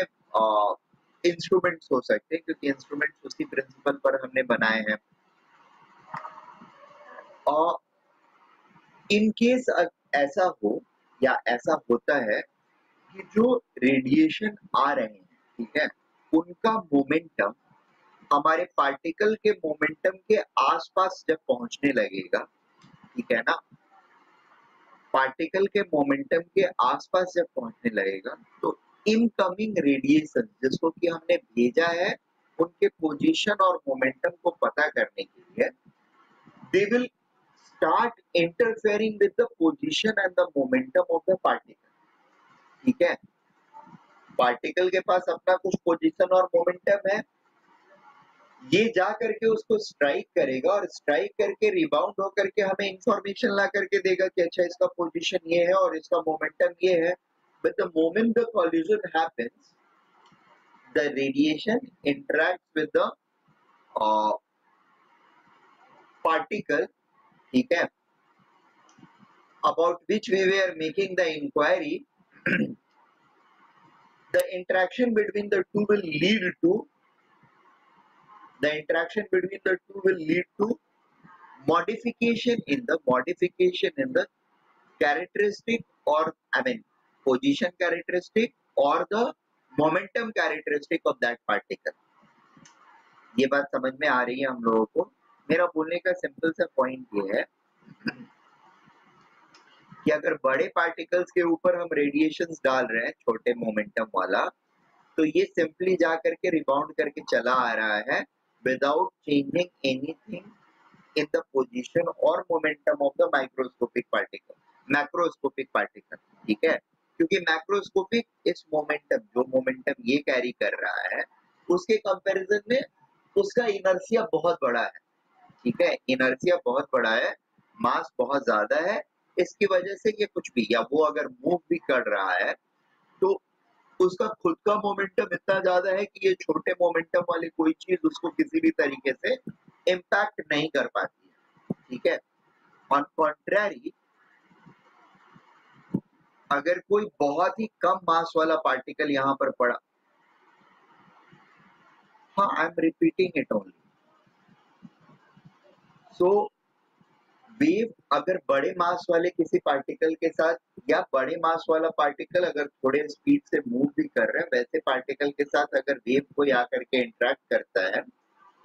इंस्ट्रूमेंट्स हो सकते हैं, क्योंकि इंस्ट्रूमेंट्स उसी प्रिंसिपल पर हमने बनाए हैं. और इन केस ऐसा हो या ऐसा होता है कि जो रेडिएशन आ रहे हैं, ठीक है, उनका मोमेंटम हमारे पार्टिकल के मोमेंटम के आसपास जब पहुंचने लगेगा, ठीक है ना, पार्टिकल के मोमेंटम के आसपास जब पहुंचने लगेगा तो इनकमिंग रेडिएशन जिसको कि हमने भेजा है उनके पोजीशन और मोमेंटम को पता करने के लिए they will start interfering with the position and the momentum of the particle. ठीक है, पार्टिकल के पास अपना कुछ पोजीशन और मोमेंटम है, ये जा करके उसको स्ट्राइक करेगा और स्ट्राइक करके रिबाउंड होकर के हमें इंफॉर्मेशन ला करके देगा कि अच्छा इसका पोजीशन ये है और इसका मोमेंटम ये है। But the moment the collision happens the radiation interacts with the particle, ठीक है, about which we were making the inquiry. The interaction between the two will lead to modification in the characteristic, or I mean position characteristic or the momentum characteristic of that particle. ये बात समझ में आ रही है हम लोगों को? मेरा बोलने का सिंपल सा पॉइंट ये है कि अगर बड़े पार्टिकल्स के ऊपर हम रेडिएशंस डाल रहे हैं छोटे मोमेंटम वाला, तो ये सिंपली जा करके रिबाउंड करके चला आ रहा है without changing anything in the position और momentum of the macroscopic particle. ठीक है, क्योंकि मैक्रोस्कोपिक इस मोमेंटम, जो मोमेंटम ये कैरी कर रहा है, उसके कंपैरिजन में उसका इनर्शिया बहुत बड़ा है। ठीक है, इनर्शिया बहुत बड़ा है, मास बहुत ज्यादा है, इसकी वजह से ये कुछ भी, या वो अगर मूव भी कर रहा है तो उसका खुद का मोमेंटम इतना ज्यादा है कि ये छोटे मोमेंटम वाली कोई चीज उसको किसी भी तरीके से इम्पैक्ट नहीं कर पाती है। ठीक है, ऑन कॉन्ट्ररी अगर कोई बहुत ही कम मास वाला पार्टिकल यहाँ पर पड़ा, हाँ, I am repeating it only, so wave अगर बड़े मास वाले किसी पार्टिकल के साथ, या बड़े मास वाला पार्टिकल अगर थोड़े स्पीड से मूव भी कर रहे हैं, वैसे पार्टिकल के साथ अगर वेव कोई आकर के इंटरेक्ट करता है,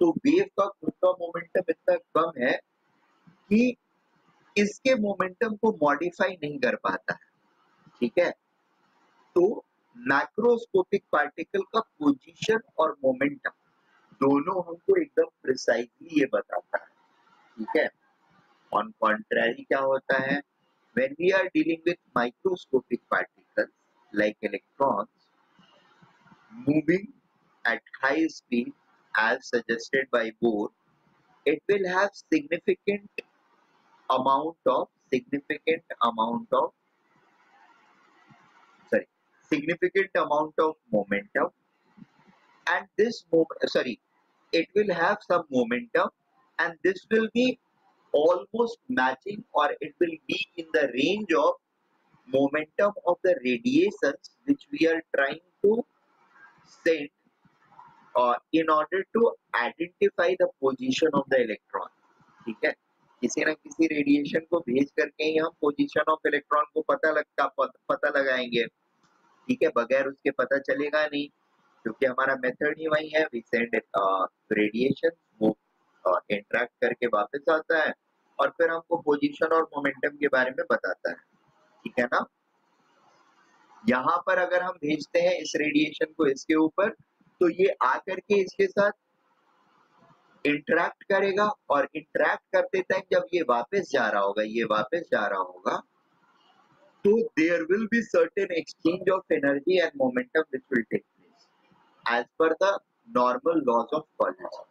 तो वेव का खुद का मोमेंटम इतना कम है कि इसके मोमेंटम को मॉडिफाई नहीं कर पाता है। ठीक है, तो मैक्रोस्कोपिक पार्टिकल का पोजीशन और मोमेंटम दोनों हमको एकदम प्रिसाइजली ये बताता है। ठीक है, ऑन कॉन्ट्ररी क्या होता है, when we are dealing with microscopic particles like electrons moving at high speed as suggested by Bohr, it will have significant amount of momentum, and this it will have some momentum, and this will be almost matching, or it will be in the range of momentum of the radiations which we are trying to send in order to identify the position of the electron. ठीक है, किसी ना किसी रेडिएशन को भेज करके ही हम पोजीशन ऑफ इलेक्ट्रॉन को पता लगाएंगे। ठीक है, बगैर उसके पता चलेगा नहीं, क्योंकि हमारा मेथड ही वही है, वी सेंड रेडिएशन, वो इंटरेक्ट करके वापस आता है और फिर हमको पोजीशन और मोमेंटम के बारे में बताता है। ठीक है ना, यहाँ पर अगर हम भेजते हैं इस रेडिएशन को इसके ऊपर, तो ये आकर के इसके साथ इंटरेक्ट करेगा, और इंटरेक्ट करते टाइम जब ये वापस जा रहा होगा, तो there will be certain exchange of energy and momentum which will take place as per the normal laws of collision.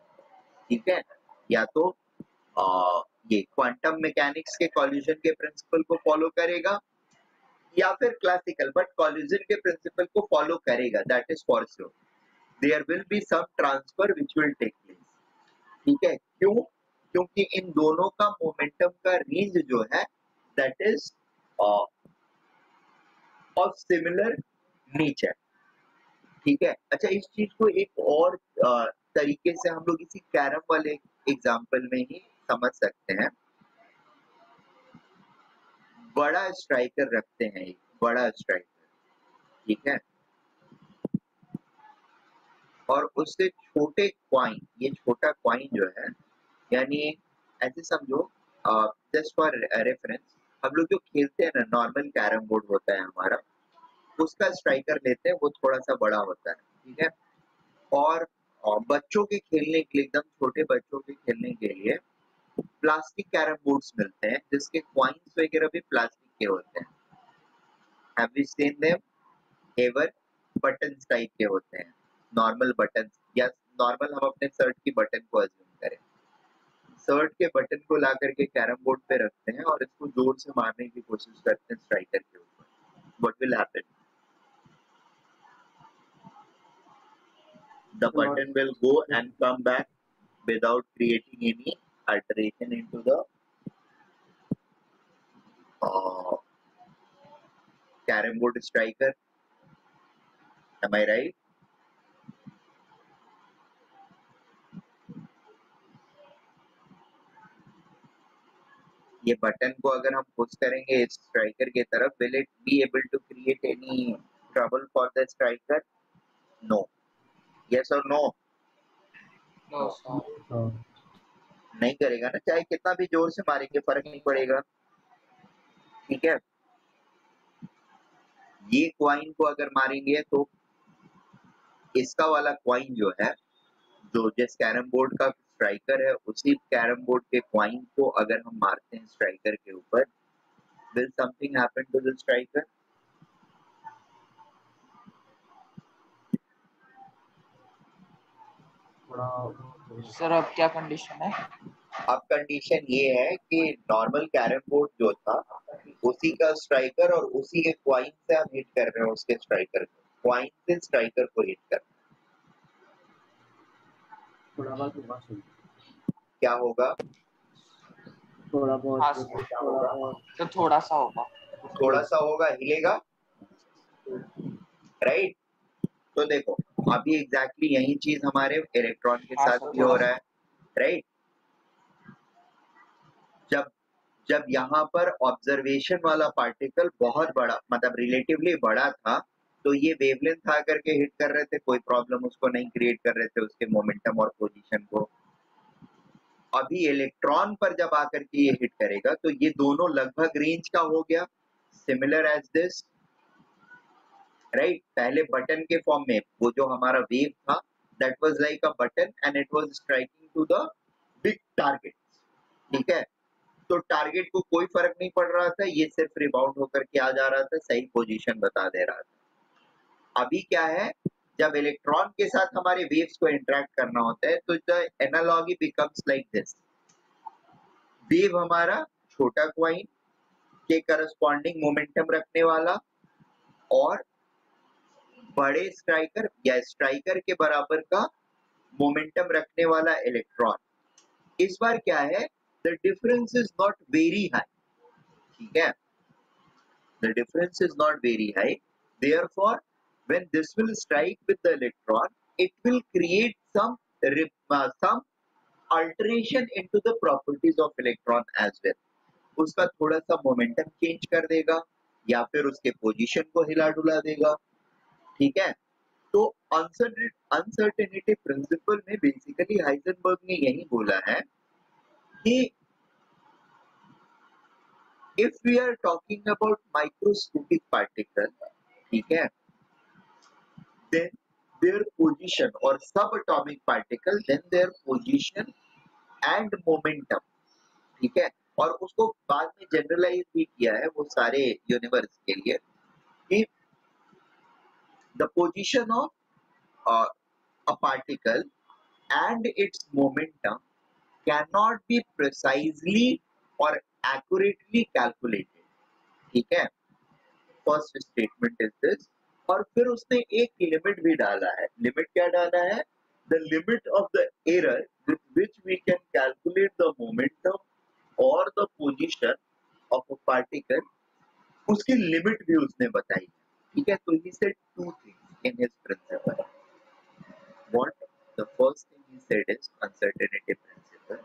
ठीक है, या तो ये क्वांटम मैकेनिक्स के कॉलिजन के प्रिंसिपल को फॉलो करेगा, या फिर क्लासिकल बट कॉलिजन के प्रिंसिपल को फॉलो करेगा, that is for sure. There will be some transfer which will take place. ठीक है, क्यों? क्योंकि इन दोनों का मोमेंटम का रेंज जो है that is of similar nature. ठीक है, अच्छा, इस चीज को एक और तरीके से हम लोग इसी कैरम वाले एग्जाम्पल में ही समझ सकते हैं। बड़ा स्ट्राइकर रखते हैं, एक बड़ा स्ट्राइकर, ठीक है, और उससे छोटे क्वाइन, ये छोटा क्वाइन जो है, यानी ऐसे समझो, जस्ट फॉर रेफरेंस, हम लोग जो खेलते हैं ना, नॉर्मल कैरम बोर्ड होता है हमारा, उसका स्ट्राइकर लेते हैं, वो थोड़ा सा बड़ा होता है, ठीक है। और बच्चों के खेलने के लिए, एकदम छोटे बच्चों के खेलने के लिए प्लास्टिक कैरम बोर्ड्स मिलते हैं जिसके कॉइन्स वगैरह भी प्लास्टिक के होते हैं। Have you seen them ever? Buttons type के होते हैं, नॉर्मल बटन्स, या नॉर्मल हम अपने शर्ट की बटन को अज्यूम करें, शर्ट के बटन को ला करके कैरम बोर्ड पे रखते हैं और इसको जोर से मारने की कोशिश करते हैं स्ट्राइकर के ऊपर। What will happen? The button will go and come back without creating any alteration into the uh, carom board striker. Am I right? ये बटन को अगर हम पुश करेंगे स्ट्राइकर की तरफ, will it be able to create any trouble for the striker? No. Yes or no? No, sir. नहीं करेगा ना, चाहे कितना भी जोर से मारेंगे फर्क नहीं पड़ेगा, ठीक है। ये क्वाइन को अगर मारेंगे तो इसका वाला क्वाइन जो है, जो जिस कैरम बोर्ड का स्ट्राइकर है, उसी कैरम बोर्ड के क्वाइन को अगर हम मारते हैं स्ट्राइकर के ऊपर, will something happen to the striker? Sir अब क्या कंडीशन है? अब कंडीशन ये है कि नॉर्मल कैरम बोर्ड जो था उसी का स्ट्राइकर और उसी के क्वाइन से हम हिट कर रहे हैं, उसके स्ट्राइकर को, क्वाइन से स्ट्राइकर को हिट कर रहे हैं। क्या होगा? हाँ सर, तो थोड़ा सा होगा। थोड़ा सा होगा, हिलेगा, राइट। तो देखो अभी एग्जैक्टली यही चीज हमारे इलेक्ट्रॉन के हाँ साथ सर, भी हो थोड़ा रहा है, राइट। जब जब यहाँ पर ऑब्जर्वेशन वाला पार्टिकल बहुत बड़ा, मतलब रिलेटिवली बड़ा था, तो ये वेवलेंथ आकर के हिट कर रहे थे, कोई प्रॉब्लम उसको नहीं क्रिएट कर रहे थे उसके मोमेंटम और पोजीशन को। अभी इलेक्ट्रॉन पर जब आकर के ये हिट करेगा तो ये दोनों लगभग रेंज का हो गया, सिमिलर एज दिस, राइट। पहले बटन के फॉर्म में वो जो हमारा वेव था, that was like a button and it was striking to the big target, ठीक है। तो टारगेट को कोई फर्क नहीं पड़ रहा था, ये सिर्फ रिबाउंड होकर के आ जा रहा था, सही पोजीशन बता दे रहा था। अभी क्या है, जब इलेक्ट्रॉन के साथ हमारे वेव्स को इंटरेक्ट करना होता है तो the analogy becomes like this. Wave हमारा छोटा क्वाइन के करस्पॉन्डिंग मोमेंटम रखने वाला और बड़े स्ट्राइकर या स्ट्राइकर के बराबर का मोमेंटम रखने वाला इलेक्ट्रॉन। इस बार क्या है, the difference is not very high, ठीक है, the difference is not very high, therefore when this will strike with the electron, it will create some alteration into the properties of electron as well. उसका थोड़ा सा मोमेंटम चेंज कर देगा या फिर उसके पोजीशन को हिला डुला देगा, ठीक है। तो अनसर्टेनिटी प्रिंसिपल में बेसिकली हाइजेनबर्ग ने यही बोला है कि if we are talking about microscopic particle, ठीक है, then their position or subatomic particle, then their position and momentum, ठीक है। और उसको बाद में जनरलाइज भी किया है वो सारे यूनिवर्स के लिए कि the position of a particle and its momentum cannot be precisely or accurately calculated, ठीक है। First statement is this. और फिर उसने एक लिमिट भी डाला है। लिमिट क्या डाला है? The limit of the error with which we can calculate the momentum और the position of a particle, उसकी लिमिट भी उसने बताई, ठीक है। तो he said two things in his principle. What? The first thing he said is uncertainty principle.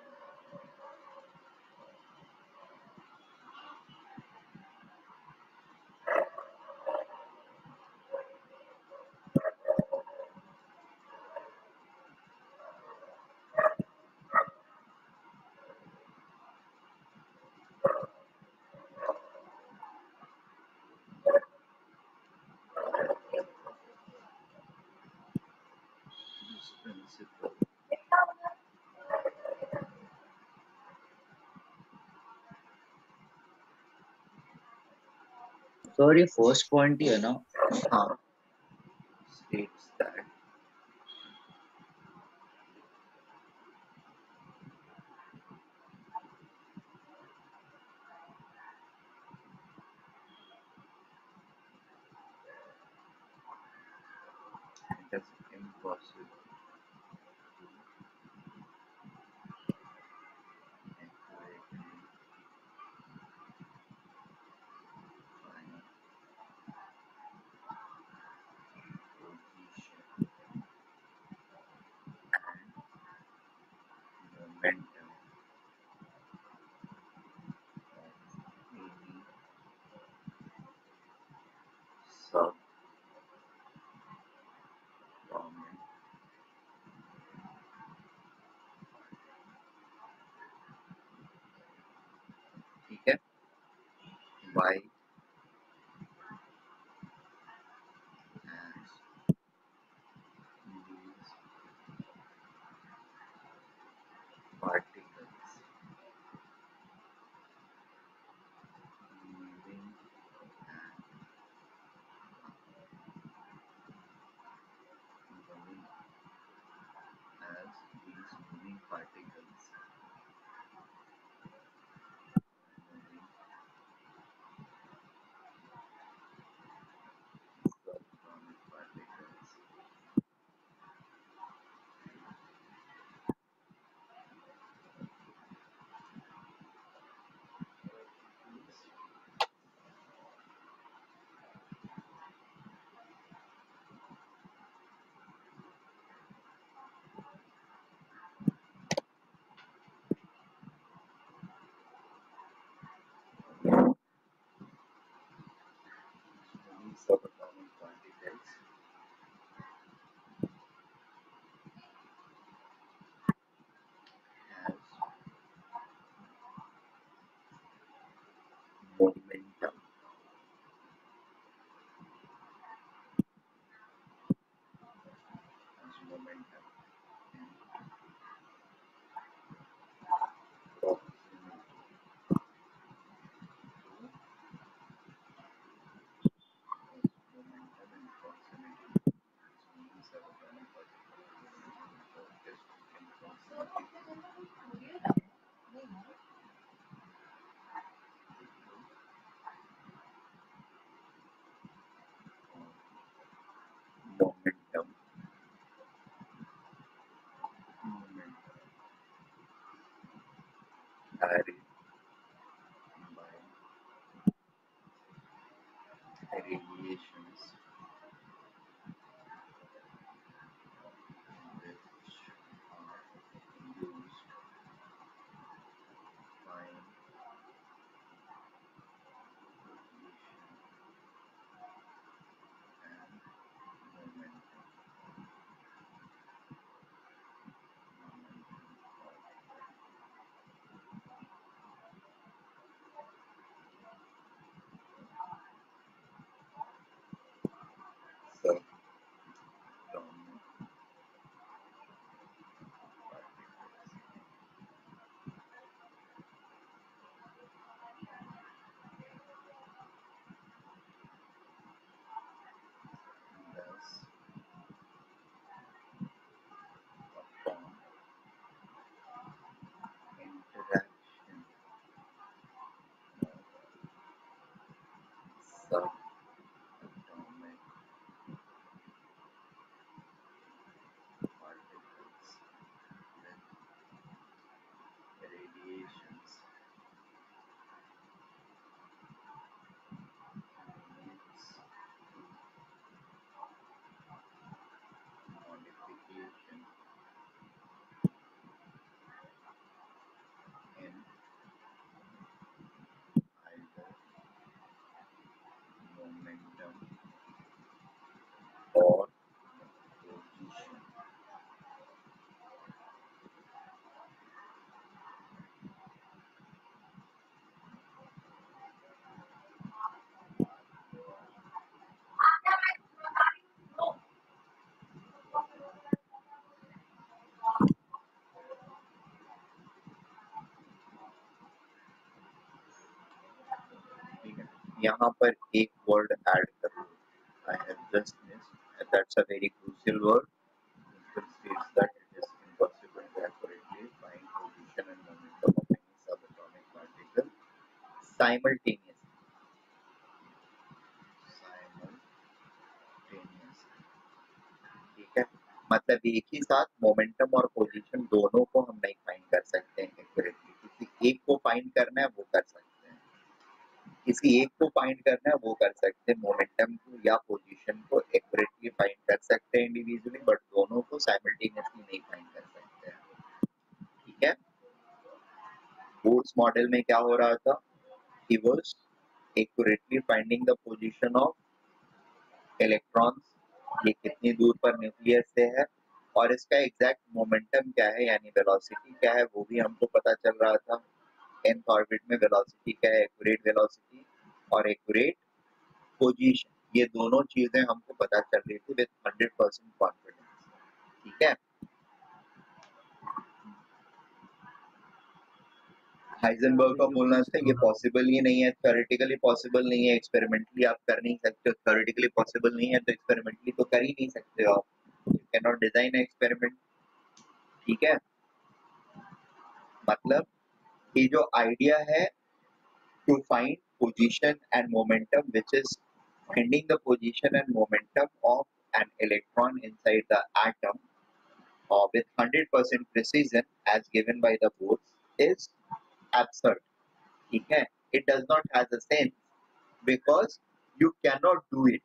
principle. Sir ये फर्स्ट पॉइंट ही है ना? हाँ, states that it is impossible to accurately find position and momentum of any subatomic ठीक है by as these particles moving and moving as these moving particles moving subatomic particles moving subatomic particles has momentum in proximity to momentum in proximity moving subatomic particles is in proximity momentum carried by radiations which are used to find position and momentum of यहाँ पर एक वर्ड ऐड करो. I have just missed. That's a very crucial word. Principle states that it is impossible to accurately find position and momentum of any subatomic particle simultaneously. ठीक है, मतलब एक ही साथ मोमेंटम और पोजीशन दोनों को हम नहीं फाइंड कर सकते हैं एक्यूरेटली. किसी एक को फाइंड करना है वो कर सकते हैं, किसी एक को फाइंड करना है वो कर सकते हैं. मोमेंटम को या पोजीशन को एक्यूरेटली फाइंड कर सकते हैं इंडिविजुअली, बट दोनों को साइमल्टेनियसली नहीं फाइंड कर सकते हैं. ठीक है. बोर्स मॉडल में क्या हो रहा था? He was accurately finding the position of electrons, ये कितनी दूर पर न्यूक्लियस से है, और इसका एग्जैक्ट मोमेंटम क्या है यानी वेलोसिटी क्या है वो भी हमको पता चल रहा था. nth ऑर्बिट में वेलोसिटी क्या है, एक्यूरेट वेलोसिटी और एक्यूरेट पोजीशन, ये दोनों चीजें हमको पता चल रही थी विद 100% कॉन्फिडेंस. ठीक है. हाइजेनबर्ग का बोलना था ये पॉसिबल ही नहीं है, थ्योरेटिकली पॉसिबल नहीं है, एक्सपेरिमेंटली आप कर नहीं सकते हो. थ्योरेटिकली पॉसिबल नहीं है तो एक्सपेरिमेंटली तो कर ही नहीं सकते हो आप. You can not design an experiment. ठीक है. मतलब ये जो आइडिया है to find position and momentum, which is finding the position and momentum of an electron inside the atom with 100% precision as given by the Bohr, is absurd. ठीक है. It does not have a sense because you cannot do it.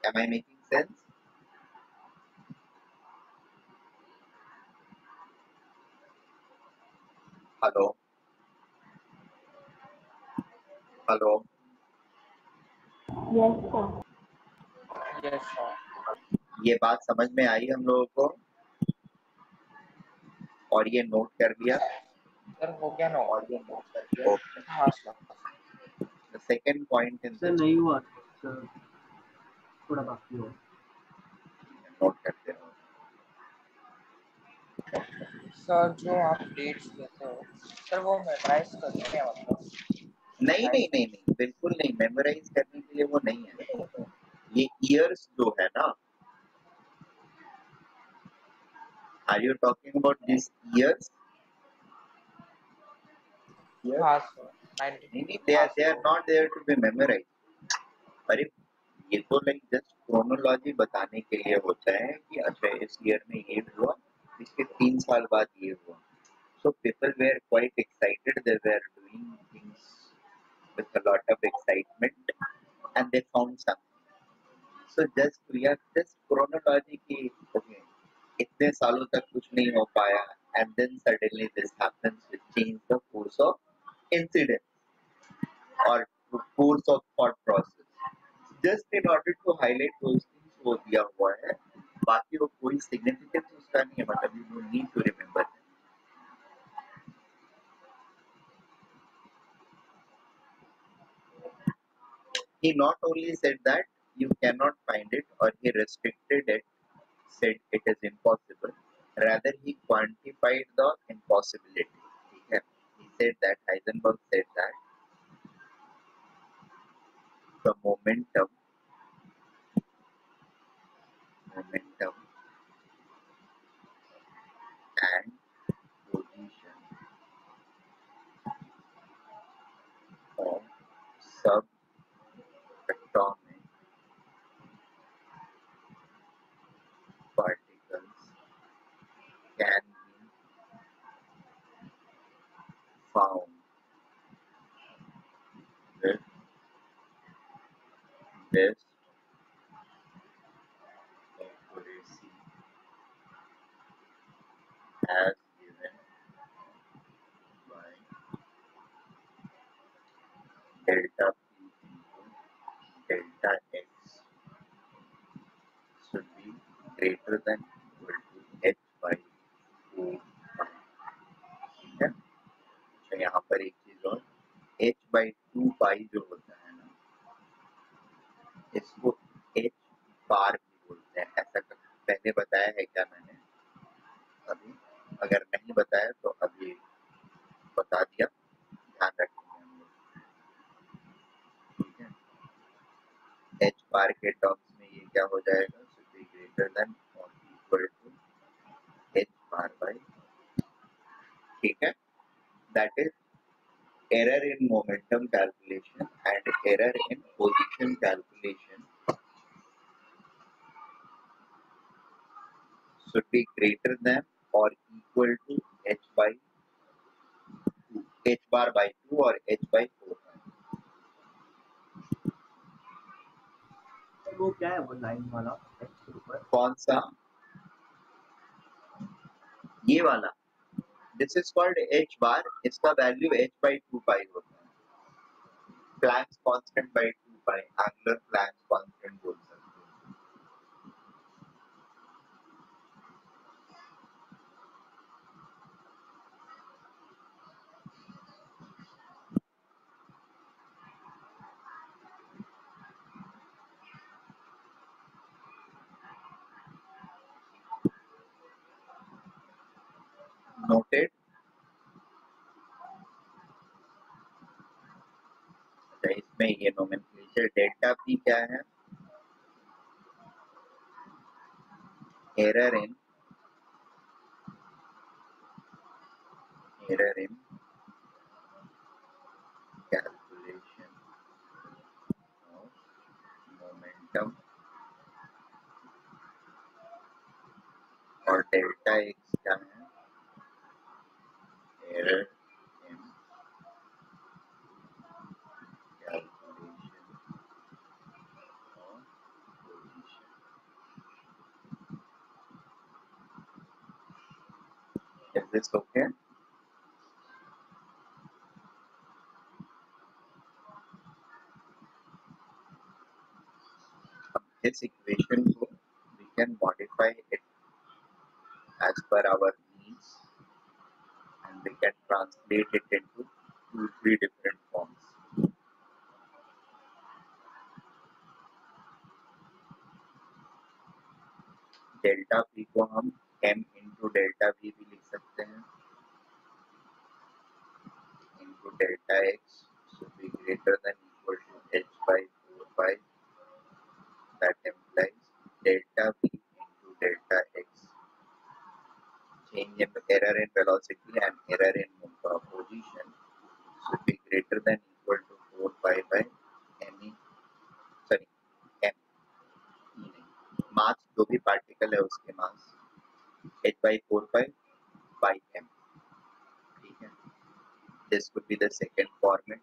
Am I making sense? Hello. Hello. Yes, sir. Yes, sir. ये बात समझ में आई हम लोगों को और ये नोट कर लिया. सर हो गया ना? और ये नोट कर लिया. Okay. हाँ sir. The second point in sir this नहीं हुआ सर, थोड़ा बाकी हो. नोट करते रहो. सर जो आप डेट्स देते हो सर वो मेमोराइज करते हैं मतलब? नहीं नहीं नहीं नहीं, बिल्कुल नहीं. मेमोराइज करने के लिए वो नहीं है. ये ईयर्स जो है ना, are you talking about this years? हाँ सर. नहीं नहीं, they are not there to be memorized. अरे ये तो लाइक जस्ट क्रोनोलॉजी बताने के लिए होता है कि अच्छा इस ईयर में ये हुआ, इसके 3 साल बाद ये हुआ. So people were quite excited. They were doing things with a lot of excitement and they found something. So just we are just chronology की okay, इतने सालों तक कुछ नहीं हो पाया and then suddenly this happens to change the course of incident or course of thought process. Just in order to highlight those things वो दिया हुआ है, बाकी वो कोई significance उसका नहीं है, मतलब you don't need to remember. He not only said that you cannot find it or he restricted it, said it is impossible. Rather, he quantified the impossibility. Okay? He said that, Heisenberg said that the momentum and position of subatomic particles can be found with best accuracy as given by delta P into delta X should be greater than equal to H by 4 pi. ठीक है. तो यहाँ पर एक चीज और, H by 2 pi जो होता है ना, इसको H बार भी बोलते हैं. ऐसा पहले बताया है क्या मैंने? अभी अगर नहीं बताया तो अभी बता दिया, ध्यान रखेंगे हम लोग. एच बार के टर्म्स में ये क्या हो जाएगा, should be greater than or equal to h bar by, ठीक है. That is error in momentum calculation and error in position calculation should be greater than or equal to h by 2, h bar by 2 or h by 4. वो क्या है वो लाइन वाला H के ऊपर? कौन सा? ये वाला. This is called h bar. इसका वैल्यू h by 2 pi होता है. Planck's constant by 2 pi, angular Planck's constant बोल सकते हैं. Noted. अच्छा, इसमें ये नोमेनक्लेचर डेल्टा पी क्या है? Error in calculation of momentum और डेल्टा एक्स क्या है? Error in calculation of position. Is this okay? This equation को we can modify it as per our needs and we can translate it into 2-3 different forms. Delta P को हम m into डेल्टा v भी लिख सकते हैं into delta x should be greater than equal to h by 4 pi. That implies delta v into delta x. Change in error in velocity and error in position should be greater than equal to 4 pi by m. मास जो भी पार्टिकल है उसके मास h by 4 pi by m. ठीक है. This could be the second format.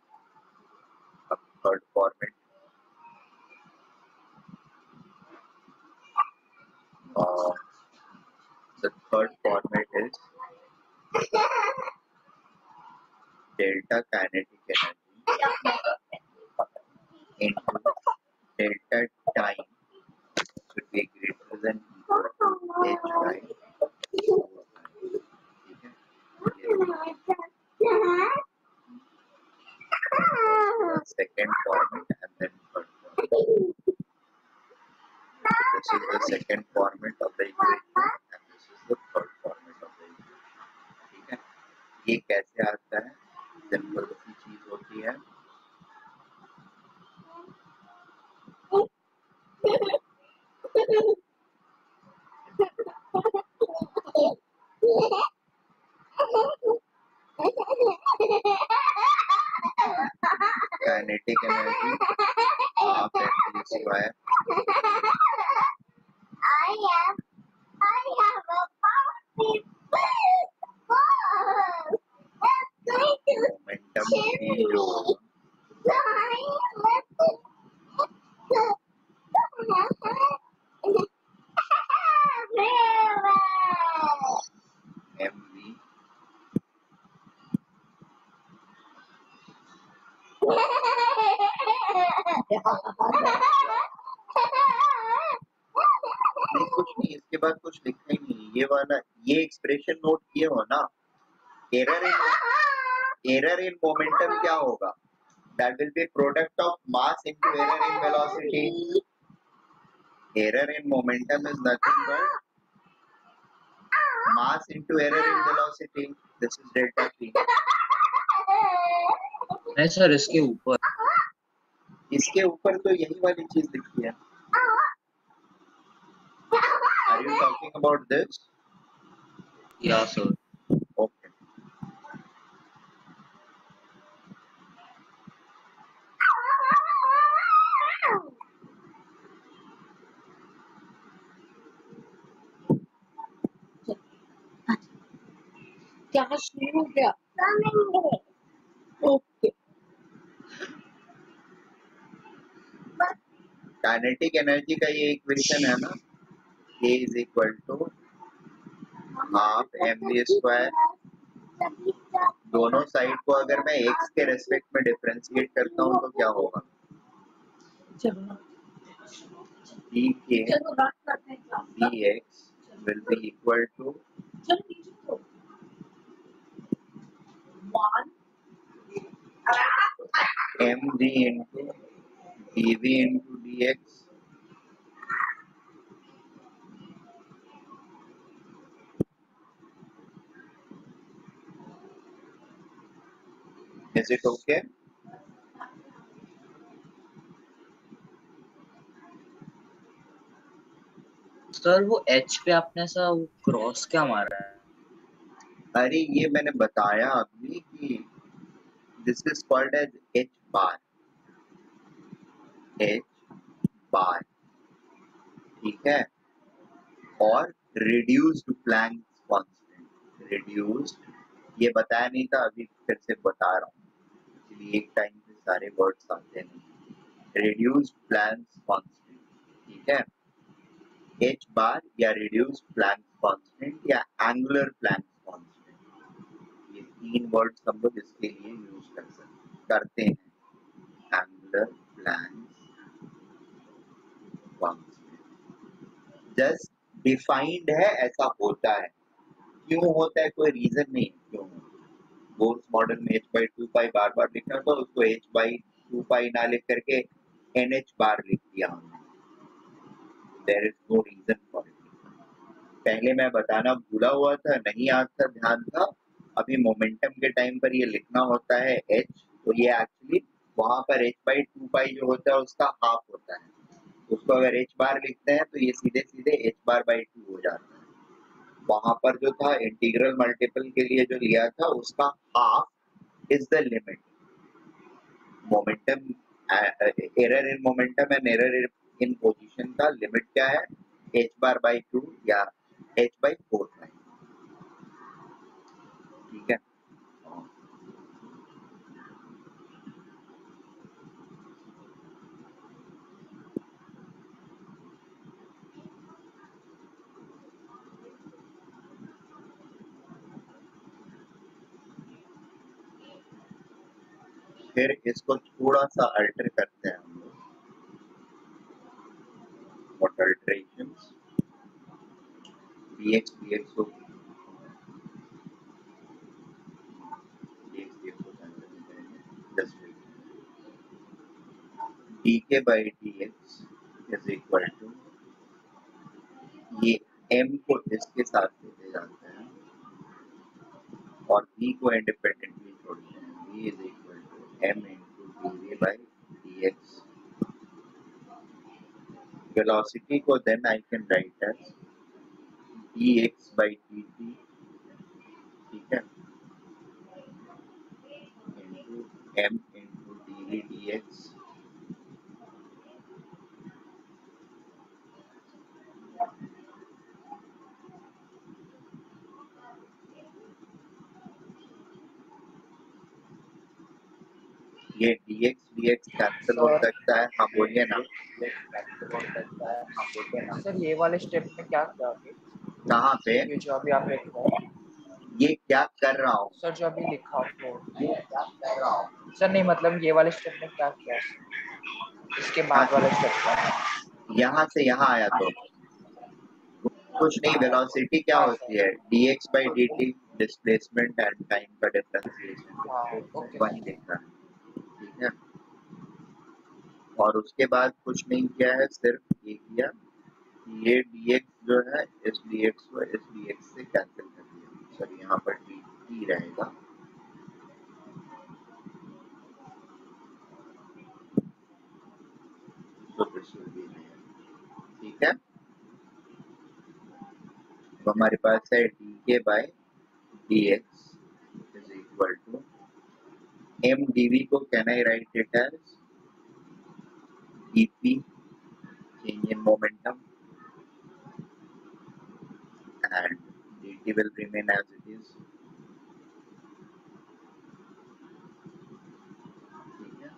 अब third format. The third format is delta kinetic energy into delta time should be greater than equal to h by 4. ठीक है. Second format and then third format. This is the second format of the equation and this is the third format of the equation. ठीक है. ये कैसे आता है? सिंपल सी चीज होती है. Kinetic energy half mv square momentum की जो mv नहीं, कुछ नहीं, इसके बाद कुछ लिखना ही नहीं. ये वाला ये एक्सप्रेशन नोट किए हो ना. एरर इन मोमेंटम क्या होगा? That will be product of mass into error in velocity. Error in momentum is nothing but mass into error in velocity. This is delta p. नहीं सर, इसके ऊपर इसके ऊपर तो यही वाली चीज लिखी है। Are you talking about this? Yeah sir. Okay. क्या शुरू हो गया? ओके। काइनेटिक एनर्जी का ये इक्वेशन है ना, K is equal to half mv²। दोनों साइड को अगर मैं x के रेस्पेक्ट में डिफरेंशिएट करता हूँ तो क्या होगा? चलो dk चलो बात करते हैं क्लास का। dx will be equal to चलो नीचे तो 1 mv into dv into dx। Is it okay? Sir वो एच पे आपने ऐसा वो क्रॉस क्या मारा है? अरे ये मैंने बताया अभी कि this is called as h bar. ठीक है। और रिड्यूस्ड प्लैंक कांस्टेंट। रिड्यूस्ड ये बताया नहीं था, अभी फिर से बता रहा हूँ, इसलिए एक टाइम पे सारे वर्ड्स आते नहीं। रिड्यूस्ड प्लैंक कांस्टेंट, ठीक है। h बार या रिड्यूस्ड प्लैंक कांस्टेंट या एंगुलर प्लैंक कांस्टेंट, ये तीन वर्ड्स हम लोग इसके लिए यूज करते हैं। Angular Planck constant just defined है, ऐसा होता है। क्यों होता है कोई रीजन नहीं क्यों। बोर्स मॉडल में h/2 बार बार लिखना था, उसको h/2 ना लिख करके nh बार लिख दिया हमने। There is no reason for it. पहले मैं बताना भूला हुआ था, नहीं याद था, ध्यान था। अभी मोमेंटम के टाइम पर ये लिखना होता है h, तो ये एक्चुअली वहां पर h/2 जो होता है उसका हाफ होता है। उसको अगर h बार लिखते हैं तो ये सीधे सीधे h/2 हो जाता है। वहां पर जो था इंटीग्रल मल्टीपल के लिए जो लिया था उसका half is the limit. Momentum error in momentum and error in position का लिमिट क्या है? h/2 या h/4। ठीक है। फिर इसको थोड़ा सा अल्टर करते हैं हम लोग। What alterations? dx को just dk by dx is equal to, ये m को इसके साथ लेते जाते हैं और v को इंडिपेंडेंटली छोड़ते हैं। v is equal to m into dv by dx। velocity को then I can write as dx by dt, ठीक है, into m into dv dx। ये dx कैंसिल हो सर सकता है, हाँ बोलिए ना। सर ये वाले स्टेप में क्या किया अभी? कहाँ पे? ये जो अभी आप लिख रहे हो ये क्या कर रहा हूँ? सर, जो अभी लिखा आपको सर, नहीं मतलब ये वाले स्टेप में क्या किया इसके बाद वाले स्टेप में? यहाँ से यहाँ आया तो कुछ नहीं। वेलोसिटी क्या हाँ होती सर, है? dx by dt, displacement and time का डिफरेंशिएशन, हाँ ओके वही देखना है। ठीक है। और उसके बाद कुछ नहीं किया है, सिर्फ ये किया कि ये dx जो है इस dx को इस dx से कैंसिल कर दिया। सर यहाँ पर dt रहेगा। हमारे पास है dk by dx is equal to mdv को can I write it as dp change in momentum and dt will remain as it is. ठीक है,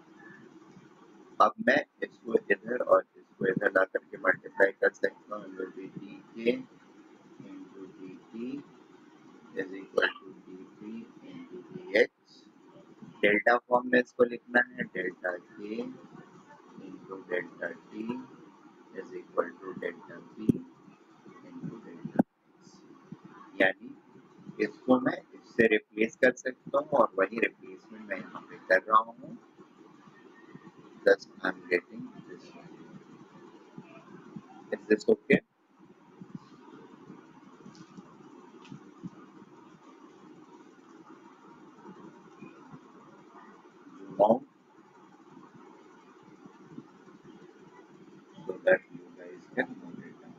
अब मैं इसको इधर और इसको इधर ला करके मल्टीप्लाई कर सकता हूँ. will be dk into dt is equal to dp into dx. Delta form में इसको लिखना है delta k into delta t is equal to delta p into delta x. यानी इसको मैं इससे रिप्लेस कर सकता हूँ और वही रिप्लेसमेंट मैं यहाँ पे कर रहा हूँ. Thus I'm getting this one. Is this okay? Now, so that you guys can note it down.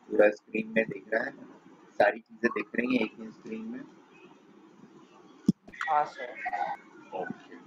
पूरा स्क्रीन में दिख रहा है, सारी चीजें दिख रही हैं एक ही स्क्रीन में. हाँ सर. Okay.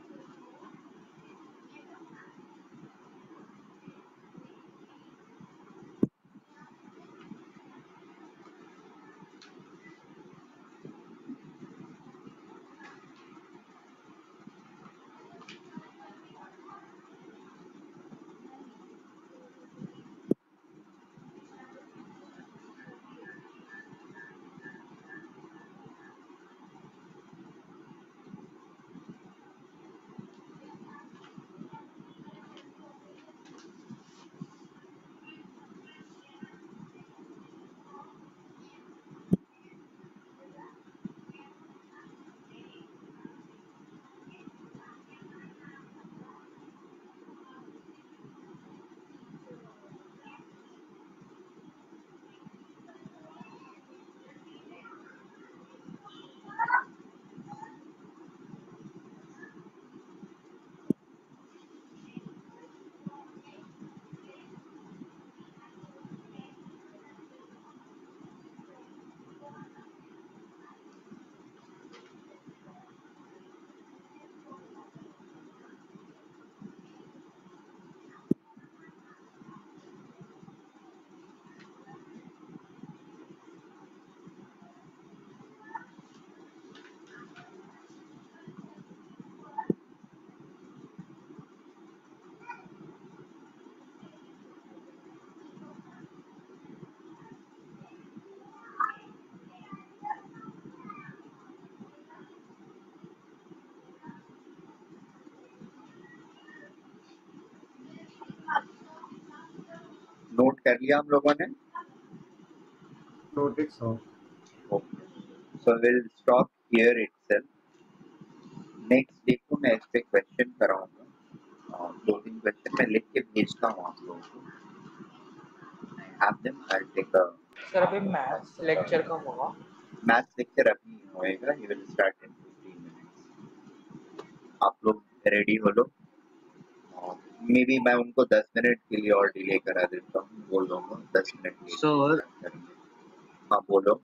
नोट कर लिया हम लोगों ने. Noted, sir. Okay. So we'll stop here itself. Next देखो मैं इस पे क्वेश्चन कराऊंगा. 2-3 क्वेश्चन मैं लिख के भेजता हूँ आप लोगों को. I have them. I'll take a sir अभी मैथ्स लेक्चर कब होगा? मैथ्स लेक्चर अभी होएगा. He will start in 15 minutes. आप लोग रेडी हो लो. मे बी मैं उनको 10 मिनट के लिए और डिले करा देता हूँ. बोल दूंगा 10 मिनट के लिए. सर हाँ बोलो.